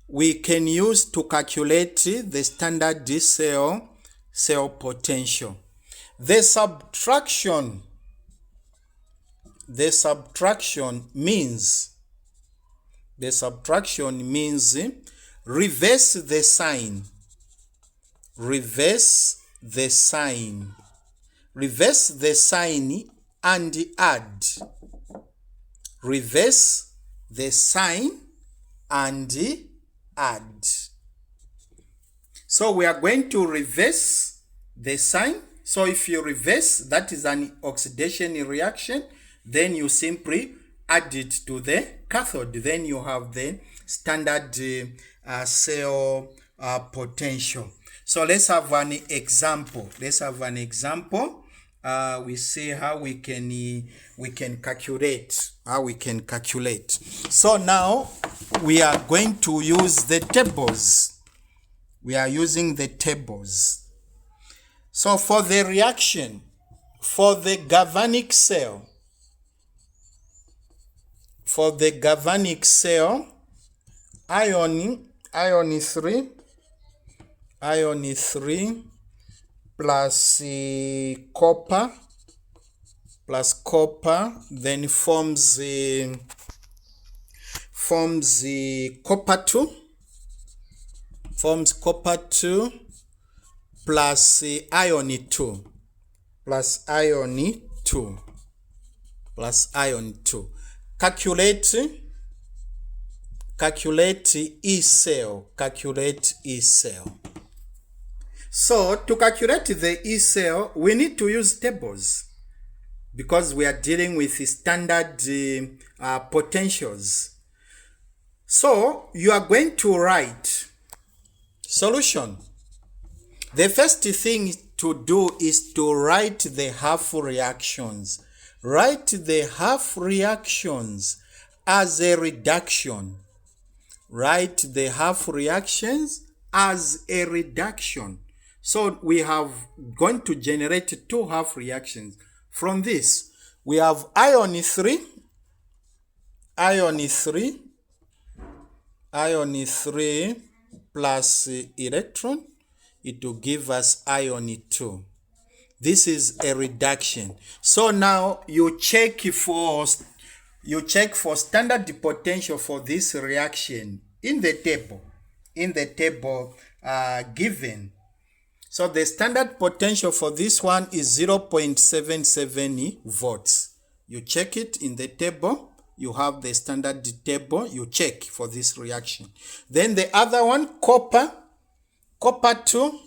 we can use to calculate the standard cell potential. The subtraction means reverse the sign and add. Reverse the sign and add. So we are going to reverse the sign. So if you reverse, that is an oxidation reaction, then you simply add it to the cathode. Then you have the standard cell potential. So let's have an example. We see how we can calculate. So now we are going to use the tables. We are using the tables. So for the reaction, for the galvanic cell, ion 3 plus copper then forms copper 2 plus ion 2. Calculate E cell. So to calculate the E cell, we need to use tables because we are dealing with standard potentials. So you are going to write solution. The first thing to do is to write the half reactions. Write the half reactions as a reduction. Write the half reactions as a reduction. So we have going to generate two half reactions. From this, we have ion 3 plus electron. It will give us ion 2. This is a reduction. So now you check for standard potential for this reaction in the table given. So the standard potential for this one is 0.77 volts. You check it in the table. you have the standard table, you check for this reaction. Then the other one, copper 2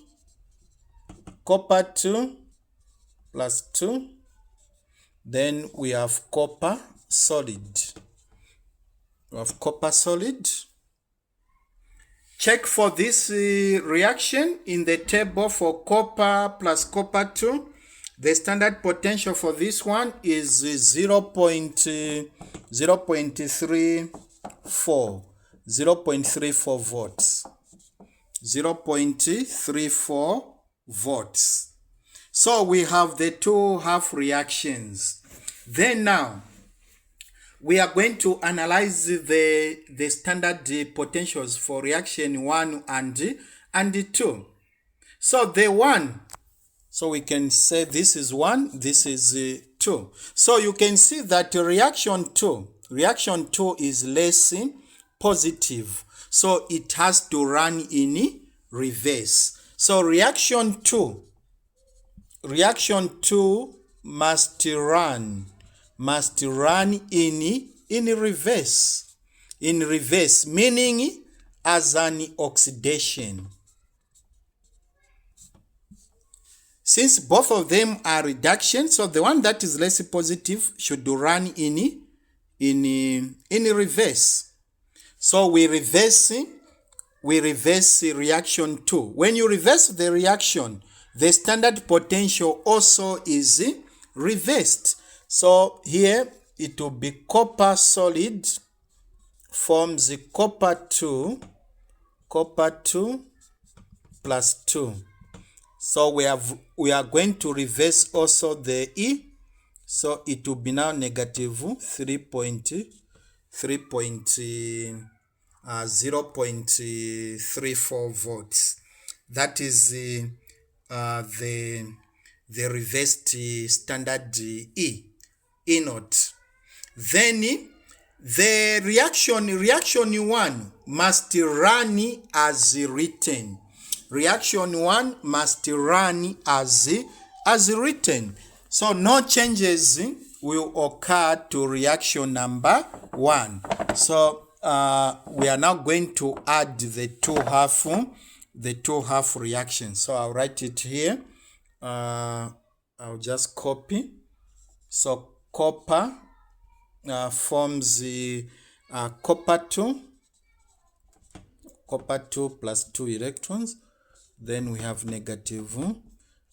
plus 2. Then we have copper solid. We have copper solid. Check for this reaction in the table for copper plus copper 2. The standard potential for this one is 0.34 volts. 0.34 volts. So we have the two half reactions. Then now, we are going to analyze the standard potentials for reaction 1 and 2. So the 1, so we can say this is 1, this is 2. So you can see that reaction 2 is less positive. So it has to run in reverse. So reaction 2 must run in reverse, meaning as an oxidation. Since both of them are reduction, so the one that is less positive should run in reverse. So we reverse reaction 2. When you reverse the reaction, the standard potential also is reversed. So here it will be copper solid forms copper 2 plus 2. So we are going to reverse also the E. So it will be now negative 0.34 volts. That is the reversed standard E naught. Then the reaction 1 must run as written. Reaction 1 must run as written. So no changes will occur to reaction number 1. So we are now going to add the two half reactions. So I'll write it here. I'll just copy. So copper forms copper 2 plus 2 electrons. Then we have negative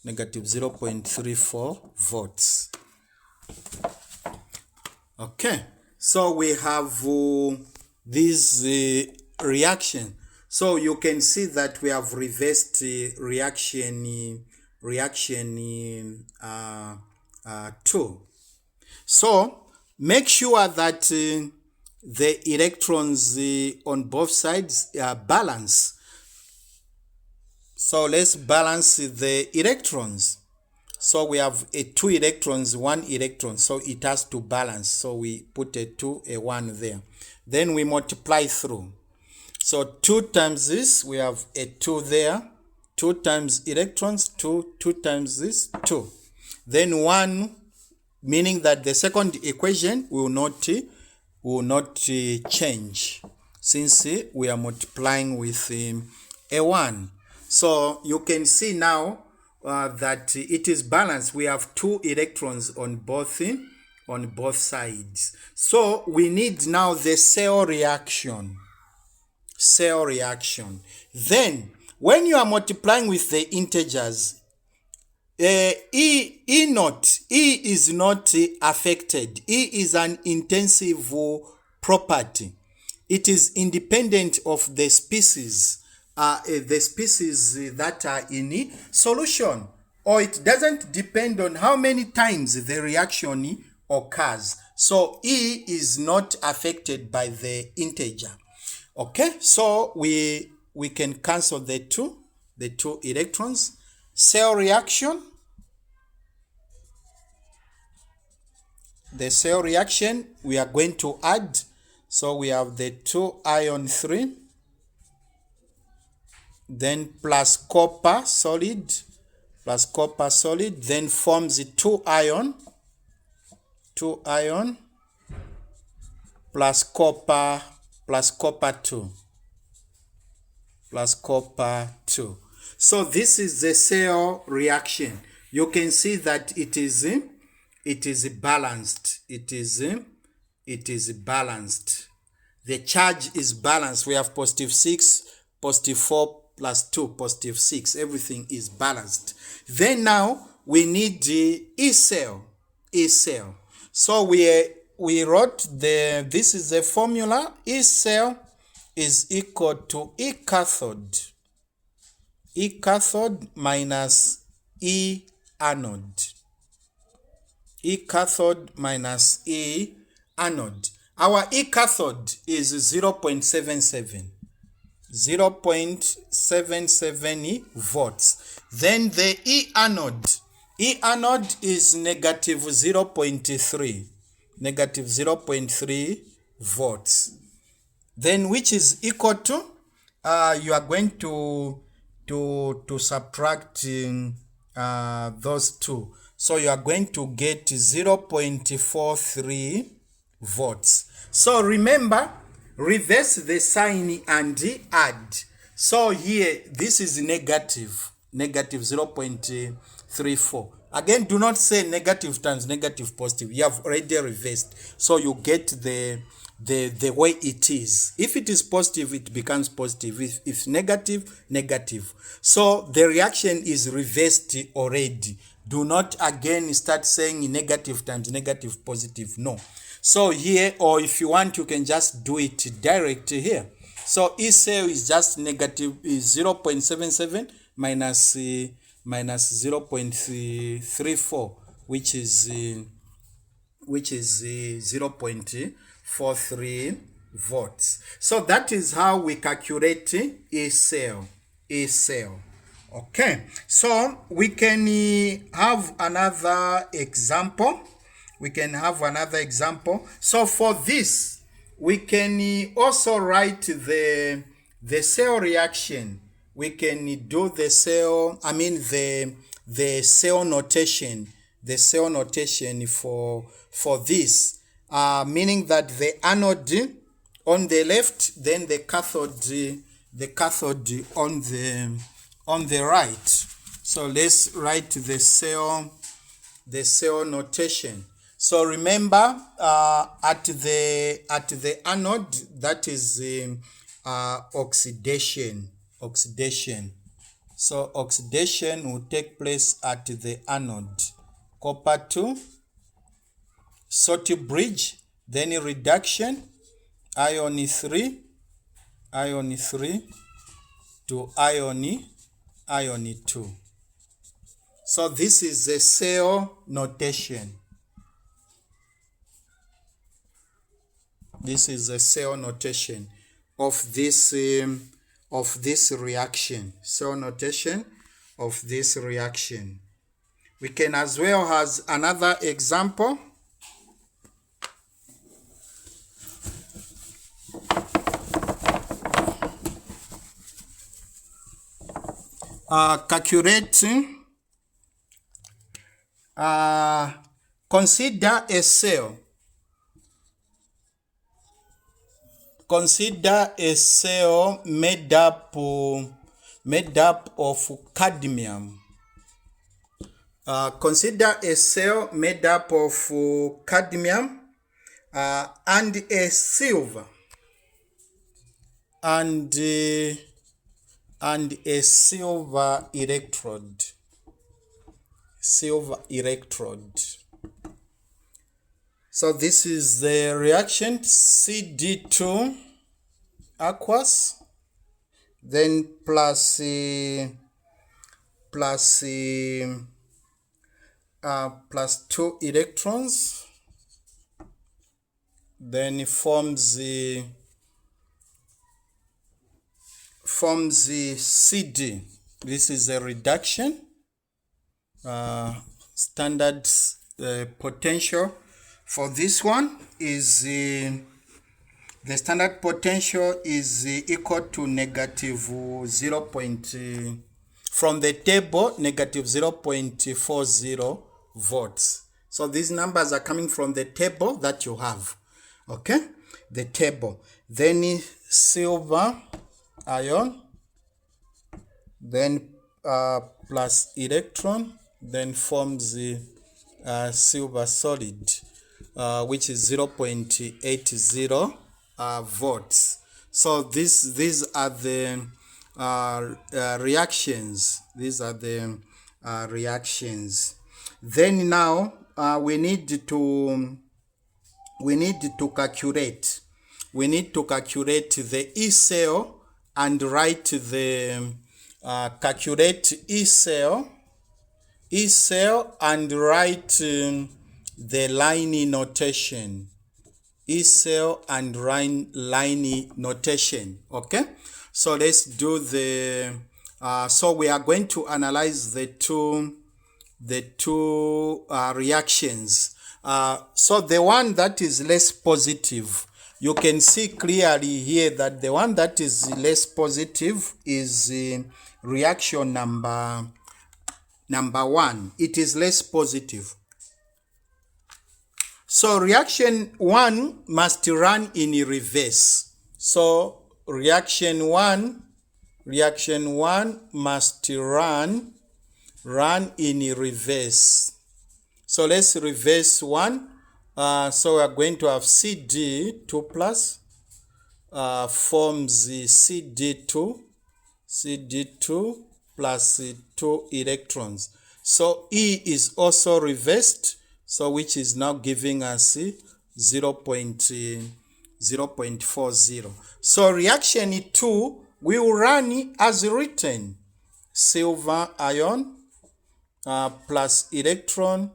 0.34 volts. Okay, so we have this reaction. So you can see that we have reversed reaction 2. So make sure that the electrons on both sides are balanced. So let's balance the electrons. So we have 2 electrons, 1 electron. So it has to balance. So we put a 2, a 1 there. Then we multiply through. So 2 times this, we have a 2 there. 2 times electrons, 2 times this, 2. Then 1, meaning that the second equation will not change, since we are multiplying with a 1. So you can see now that it is balanced. We have 2 electrons on both sides. So we need now the cell reaction. Then when you are multiplying with the integers, E is not affected. E is an intensive property. It is independent of the species that are in solution, or it doesn't depend on how many times the reaction occurs. So E is not affected by the integer. Okay, so we can cancel the two electrons. Cell reaction. The cell reaction we are going to add. So we have the 2 ion 3, then plus copper solid, then forms the 2 ion, plus copper 2 plus copper 2. So this is the cell reaction. You can see that it is balanced. It is balanced. The charge is balanced. We have positive 6, positive 4 plus 2, positive 6. Everything is balanced. Then now we need the E cell. So we wrote this is the formula. E cell is equal to E cathode. E cathode minus E anode. E cathode minus E anode. Our E cathode is 0.77. 0.77 volts. Then the E anode is negative 0.3. Negative 0.3 volts. Then which is equal to, you are going to subtract those two. So you are going to get 0.43 volts. So remember, reverse the sign and add. So here, this is negative 0.34. Again, do not say negative times negative positive. You have already reversed. So you get the way it is. If it is positive, it becomes positive. If negative, negative. So the reaction is reversed already. Do not again start saying negative times negative positive. No. So here, or if you want, you can just do it direct here. So E cell is just negative is 0.77 minus 0.34, which is 0.43 volts. So that is how we calculate E cell. Okay, so we can have another example. So for this, we can also write the cell reaction. We can do the cell, the cell notation. The cell notation for this, meaning that the anode on the left, then the cathode on the right. So let's write the cell notation. So remember, at the anode, that is oxidation. So oxidation will take place at the anode. Copper 2, salt bridge, then reduction, iron 3 to iron 2. So this is the cell notation. This is the cell notation of this reaction. Cell notation of this reaction. We can as well has another example. Calculate. Consider a cell. Consider a cell made up of cadmium. Consider a cell made up of cadmium and a silver and a silver electrode. So this is the reaction, CD2 aqueous, then plus 2 electrons, then forms the CD. This is a reduction. Standard potential for this one is the standard potential is equal to negative 0. From the table, negative 0.40 volts. So these numbers are coming from the table that you have. Okay. the table. Then silver ion, then plus electron, then forms the silver solid, which is 0.80 volts. So these are the reactions. These are the reactions. Then now we need to calculate. We need to calculate the E cell and write the calculate E cell and write the line notation. E cell and line notation. Okay, so let's do the so we are going to analyze the two reactions. So the one that is less positive, you can see clearly here that the one that is less positive is reaction number 1. It is less positive. So reaction 1 must run in reverse. So reaction 1 must run in reverse. So let's reverse 1. So we are going to have CD2 plus forms CD2 plus 2 electrons. So E is also reversed, so which is now giving us 0.40. So reaction 2 will run as written: silver ion plus electron,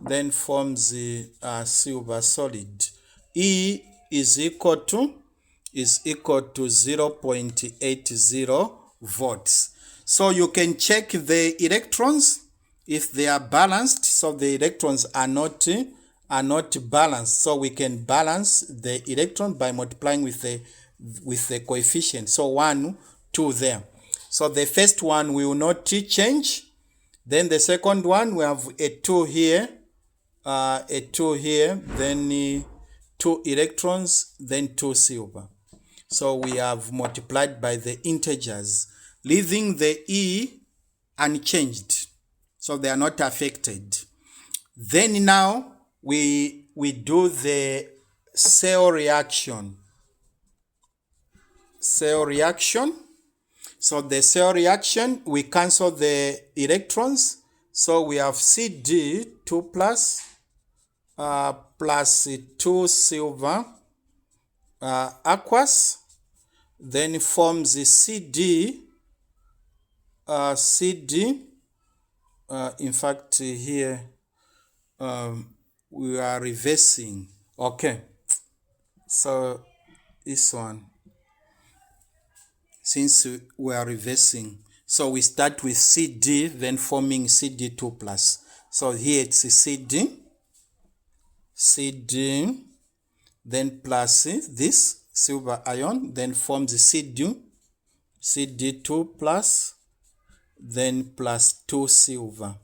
then forms the silver solid. E is equal to 0.80 volts. So you can check the electrons if they are balanced. So the electrons are not balanced. So we can balance the electron by multiplying with the coefficient. So 1, 2 there. So the first one will not change. Then the second one, we have a 2 here, then 2 electrons, then 2 silver. So we have multiplied by the integers, leaving the E unchanged. So they are not affected. Then now we do the cell reaction. So the cell reaction, we cancel the electrons. So we have CD2 plus plus 2 silver aqueous, then forms the CD. In fact, here we are reversing. Okay, so this one, since we are reversing, so we start with CD, then forming CD2 plus. So here it's CD, then plus this silver ion, then forms CD2 plus, then plus 2 silver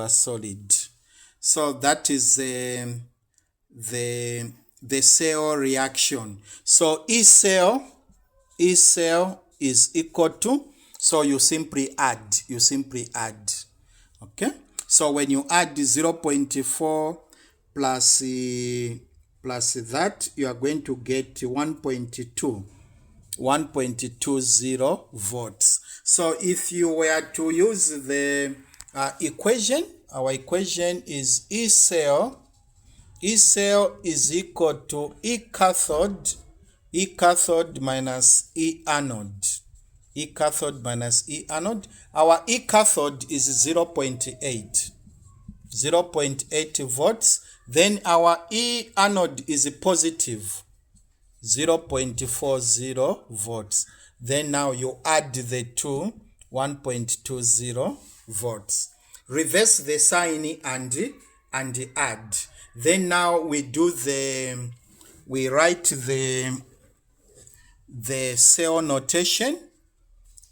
solid. So that is the cell reaction. So E cell is equal to, so you simply add. Okay, so when you add 0.4 plus that, you are going to get 1.20 volts. So if you were to use the equation, our equation is E cell is equal to E cathode minus E anode. E cathode minus E anode. Our E cathode is 0.8 volts. Then our E anode is positive 0.40 volts. Then now you add the two, 1.20 volts. Reverse the sign and add. Then now we write the cell notation.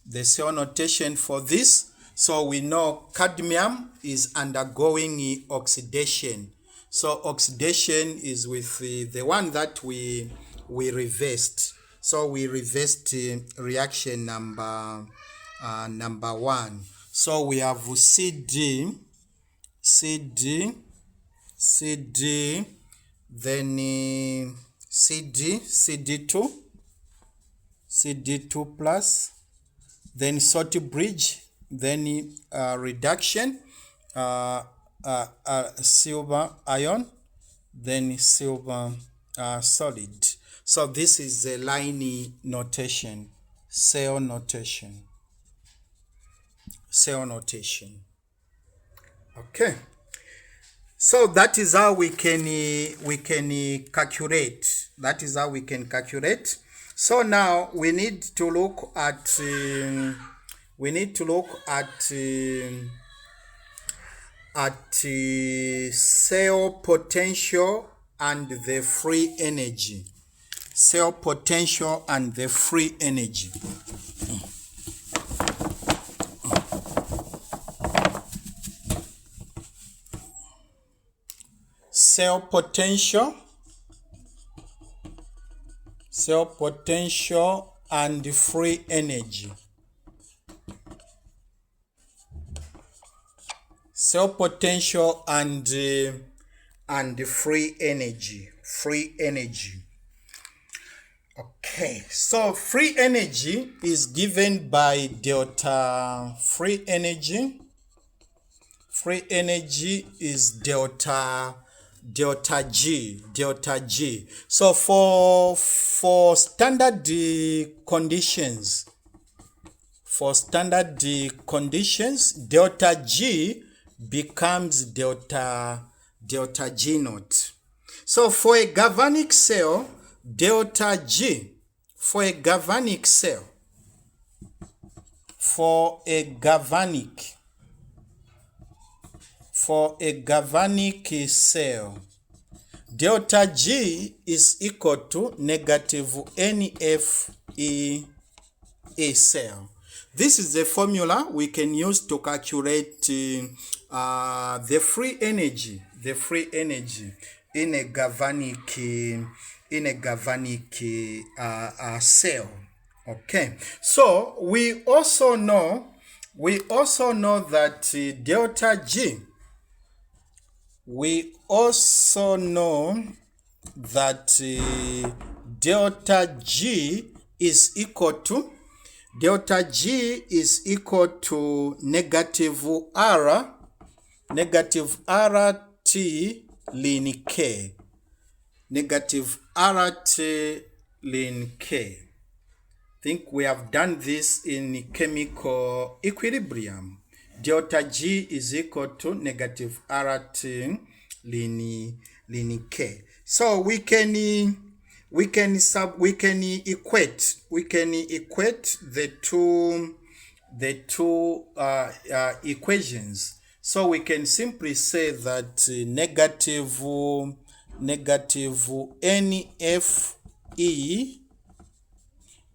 The cell notation for this. So we know cadmium is undergoing oxidation. So oxidation is with the one that we reversed. So we reversed reaction number 1. So we have CD, then CD2 plus, then salt bridge, then reduction, silver ion, then silver solid. So this is the line notation, cell notation. Okay. So that is how we can calculate. So now we need to look at cell potential and the free energy. Cell potential and the free energy. Cell potential and free energy. Cell potential and free energy. Okay, so free energy is given by delta. Free energy is delta G. So for standard conditions, delta G becomes delta G naught. So for a galvanic cell, delta G, for a galvanic cell, delta G is equal to negative NFE cell. This is the formula we can use to calculate the free energy in a galvanic cell. Okay, so we also know that delta G. We also know that delta G is equal to negative RT ln K. Negative RT ln K. I think we have done this in chemical equilibrium. Delta G is equal to negative RT ln K. So we can equate the two equations. So we can simply say that negative NFE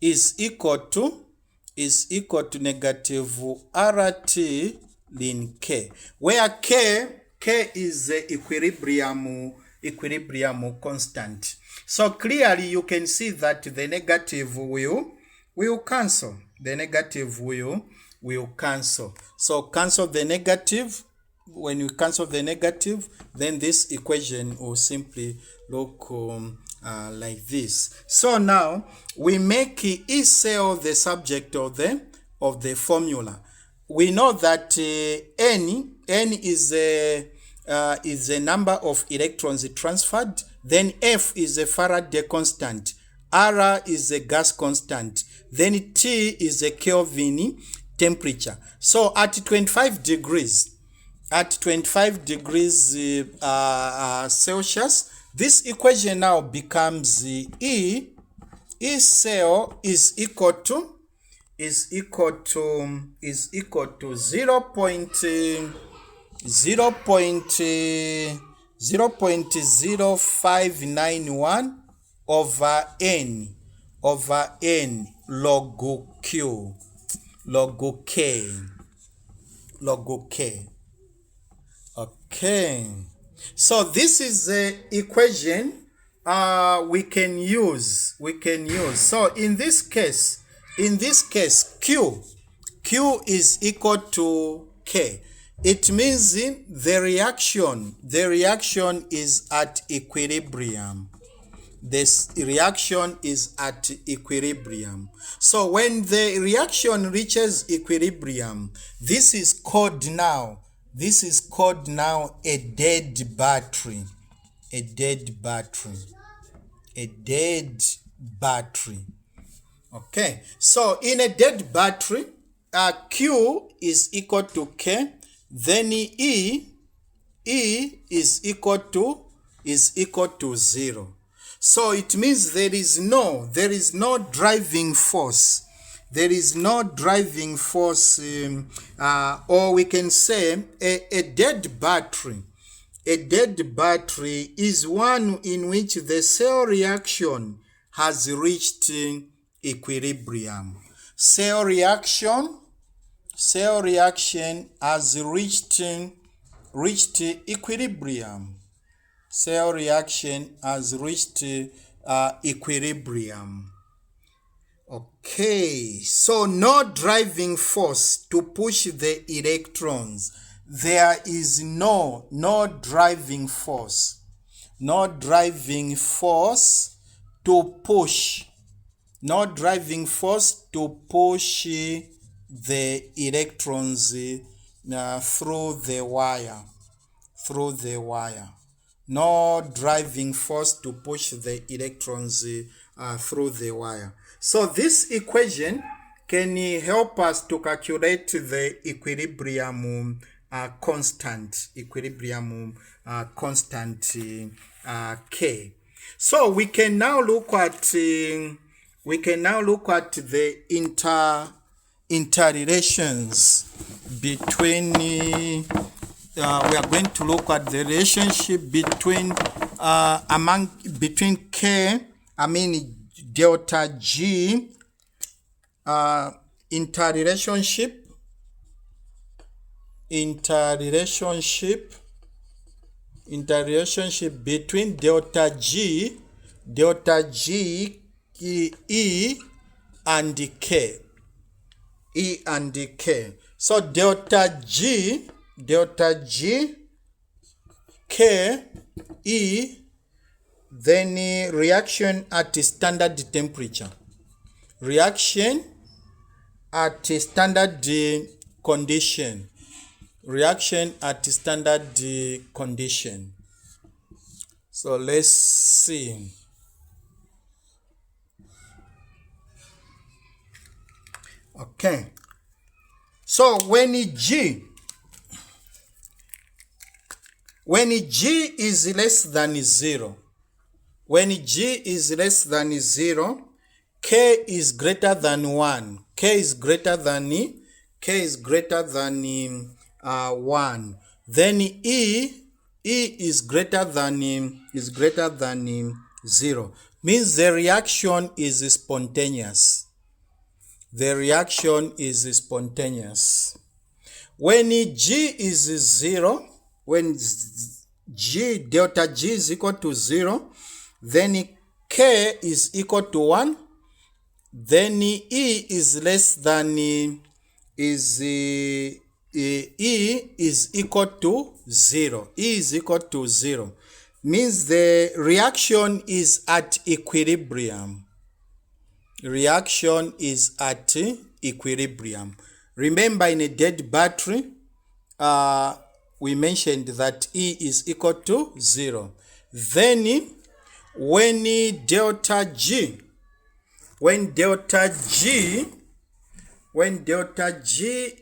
is equal to negative RT ln K, where K is the equilibrium constant. So clearly you can see that the negative will cancel. So cancel the negative. When you cancel the negative, then this equation will simply look like this. So now we make each cell the subject of the formula. We know that N is a number of electrons transferred. Then F is a Faraday constant. R is a gas constant. Then T is a Kelvin temperature. So at 25 degrees Celsius, this equation now becomes E cell is equal to 0.0591 over N log Q log K. Okay. So this is the equation we can use. So in this case, Q is equal to K. It means the reaction is at equilibrium. This reaction is at equilibrium. So when the reaction reaches equilibrium, this is called now a dead battery. A dead battery. Okay, so in a dead battery, Q is equal to K, then E is equal to 0. So it means there is no driving force. There is no driving force, or we can say a dead battery. A dead battery is one in which the cell reaction has reached equilibrium. Cell reaction has reached equilibrium. Cell reaction has reached equilibrium. Okay, so no driving force to push the electrons. There is no driving force. No driving force to push. No driving force to push the electrons through the wire. No driving force to push the electrons through the wire. So this equation can help us to calculate the equilibrium constant. K. So we can now look at the interrelations between. We are going to look at the relationship between K, delta G, interrelationship between delta G, E and K. So delta G, K, E, then reaction at standard temperature. Reaction at standard condition. So let's see. Okay. So when G is less than 0, K is greater than 1. K is greater than 1. Then E is greater than 0. Means the reaction is spontaneous. When G is 0, when delta G is equal to 0, then K is equal to 1, then E is less than E is equal to 0. E is equal to 0. Means the reaction is at equilibrium. Remember, in a dead battery, we mentioned that E is equal to 0. Then when delta G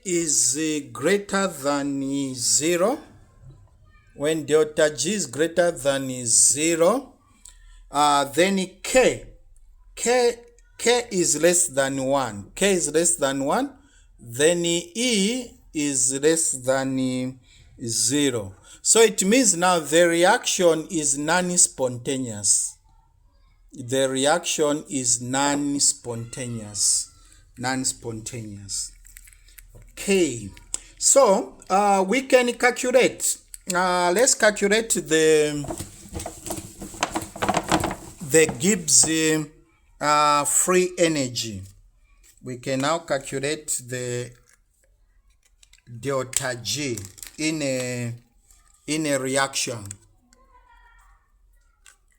is greater than 0, then K is less than 1. Then E is less than 0. So it means now the reaction is non-spontaneous. Okay. So we can calculate Let's calculate the Gibbs free energy. We can now calculate the delta G in a reaction.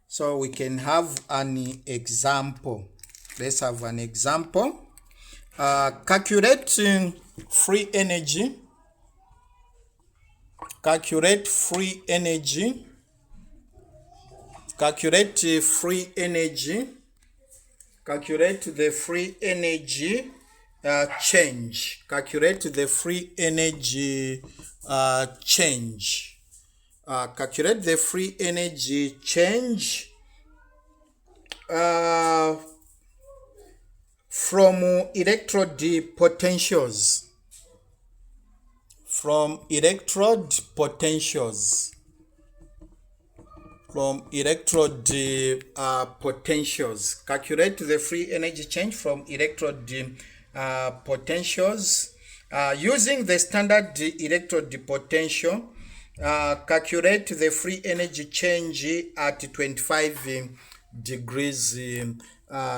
So we can have an example. Let's have an example. Calculate free energy. Calculate free energy. Calculate free energy. Calculate the free energy change. Calculate the free energy change. Calculate the free energy change from electrode potentials. From electrode potentials. Calculate the free energy change from electrode potentials. Using the standard electrode potential, calculate the free energy change at 25 degrees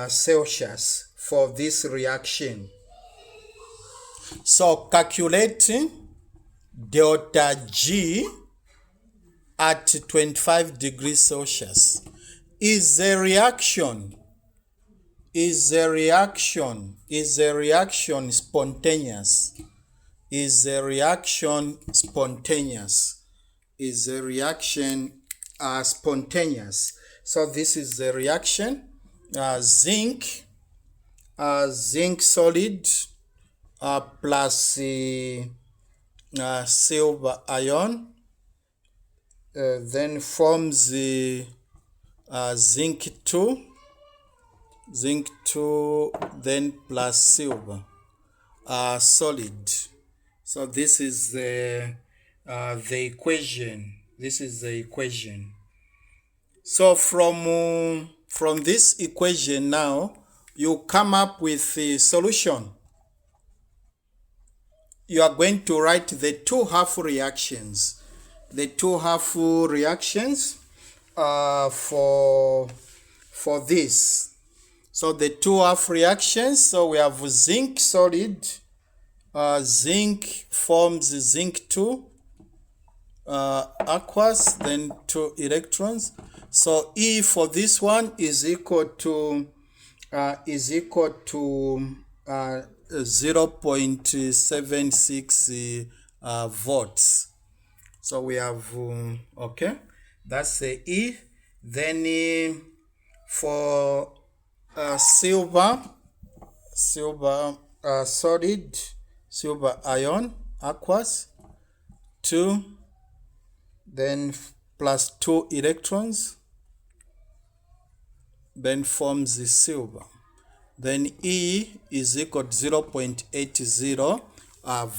Celsius for this reaction. So calculate delta G at 25 degrees Celsius. Is the reaction spontaneous? Is the reaction spontaneous? So this is the reaction. Zinc solid plus silver ion then forms the zinc 2 then plus silver solid. So this is the equation. So from this equation now you come up with the solution. You are going to write the two half reactions. For this. So the two half reactions, so we have zinc solid, zinc forms zinc 2 aqueous, then 2 electrons. So E for this one is equal to 0.76 volts. So we have okay, that's the E. Then for silver solid, silver ion aqueous 2, then plus 2 electrons, then forms the silver. Then E is equal to 0.80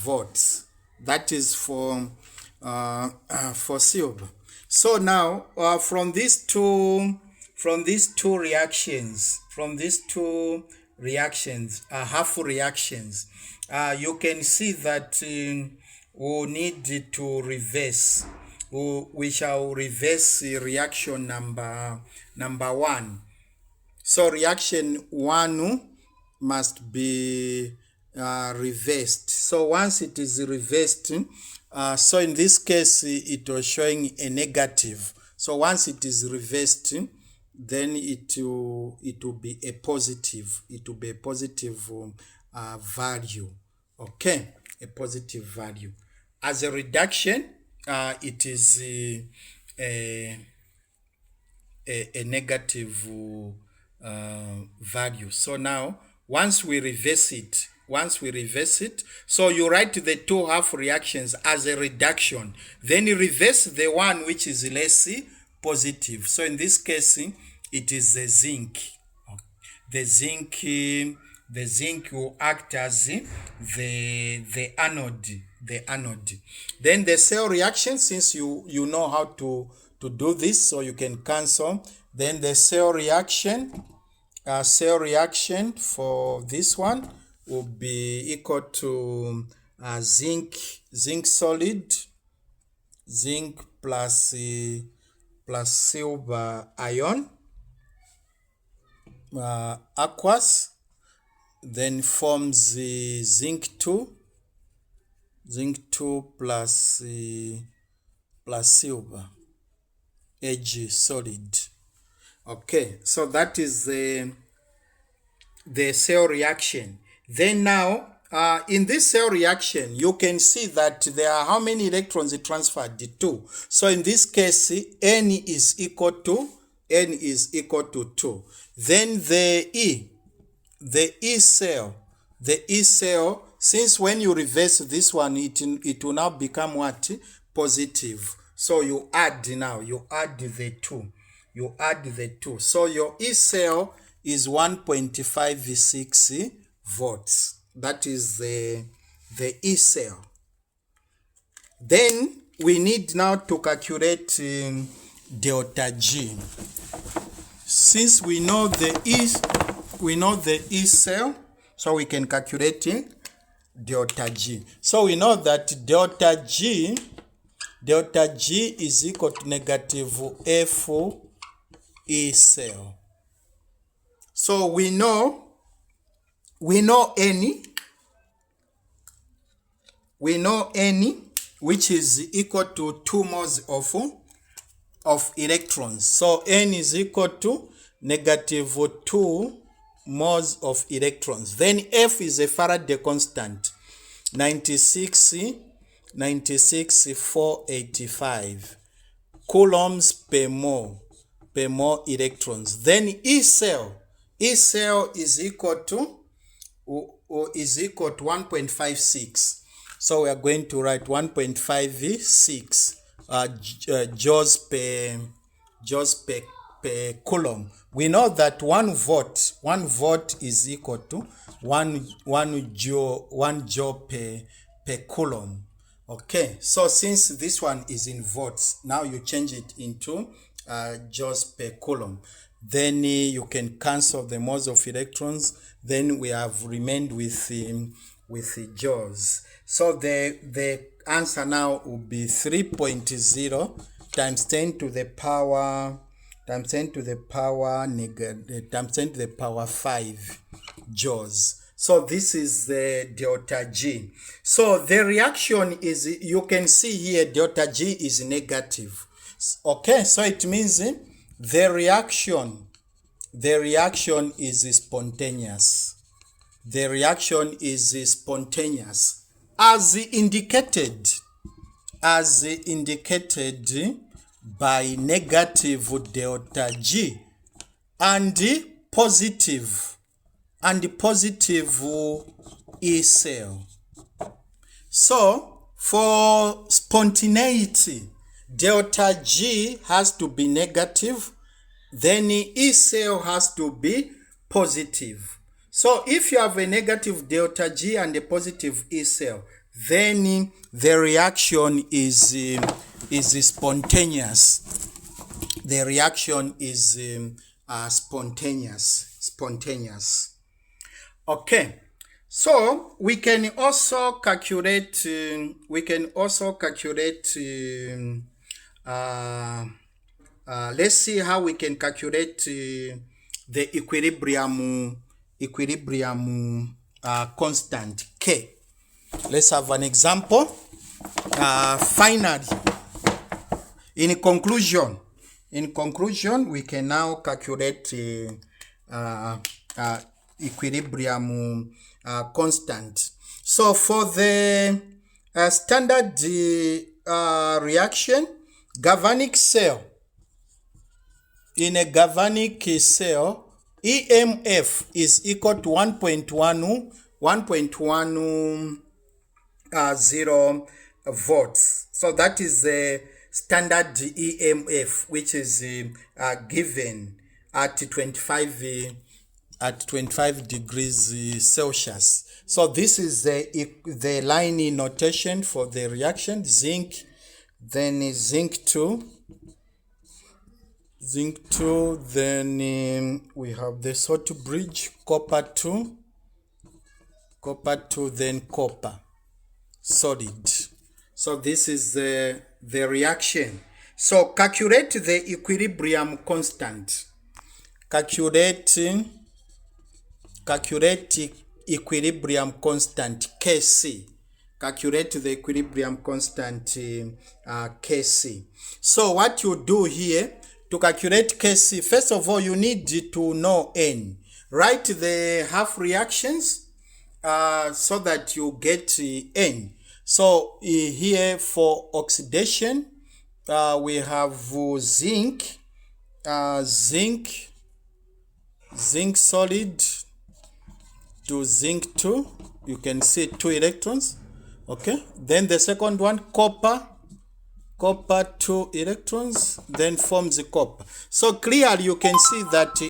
volts. That is for silver. So now from these two reactions, half reactions, you can see that we need to reverse. We shall reverse reaction number 1. So reaction 1 must be reversed. So once it is reversed, so in this case it was showing a negative. So once it is reversed, then it will be a positive. It will be a positive value. Okay, a positive value. As a reduction, it is a negative value. So now once we reverse it, so you write the two half reactions as a reduction, then you reverse the one which is less positive. So in this case it is the zinc. The zinc will act as the anode. Then the cell reaction, since you know how to do this, so you can cancel. Then the cell reaction for this one will be equal to zinc solid zinc plus silver ion, aqueous, then forms zinc 2 plus silver, Ag solid. Okay, so that is the cell reaction. Then now, in this cell reaction, you can see that there are how many electrons it transferred? 2. So in this case, N is equal to 2. Then the E cell, since when you reverse this one, it will now become what? Positive. So you add the 2. So your E cell is 1.56 volts. That is the E cell. Then we need now to calculate delta G. Since we know the E cell, so we can calculate delta G. So we know that delta G is equal to negative F E cell. So we know N, which is equal to 2 moles of electrons. So N is equal to negative 2 moles of electrons. Then F is a Faraday constant, 96,485 coulombs per mole electrons. Then E cell is equal to 1.56. So we are going to write 1.56 joules per coulomb. We know that 1 volt is equal to 1 joule per coulomb. Okay, so since this one is in volts, now you change it into joules per coulomb. Then you can cancel the moles of electrons. Then we have remained with the joules. So the answer now will be 3.0 times 10 to the power 5 joules. So this is the delta G. So the reaction is, you can see here, delta G is negative. Okay, so it means the reaction is spontaneous. The reaction is spontaneous, as indicated by negative delta G and positive E cell. So for spontaneity, delta G has to be negative, then E cell has to be positive. So if you have a negative delta G and a positive E cell, then the reaction is spontaneous. The reaction is spontaneous. Okay, so we can also calculate. Let's see how we can calculate the equilibrium constant K. Let's have an example. Finally, in conclusion, we can now calculate equilibrium constant. So for the standard reaction, galvanic cell, in a galvanic cell, EMF is equal to 1.10 volts. So that is the standard EMF, which is given at 25 degrees Celsius. So this is the line notation for the reaction. Zinc, then zinc 2, then we have the salt bridge, copper 2, then copper solid. So this is the the reaction. So calculate the equilibrium constant. Calculate equilibrium constant Kc. Calculate the equilibrium constant Kc. So what you do here to calculate Kc, first of all, you need to know N. Write the half reactions so that you get N. So here for oxidation, we have zinc solid to zinc 2. You can see 2 electrons. Okay, then the second one, copper 2 electrons, then forms the copper. So clearly you can see that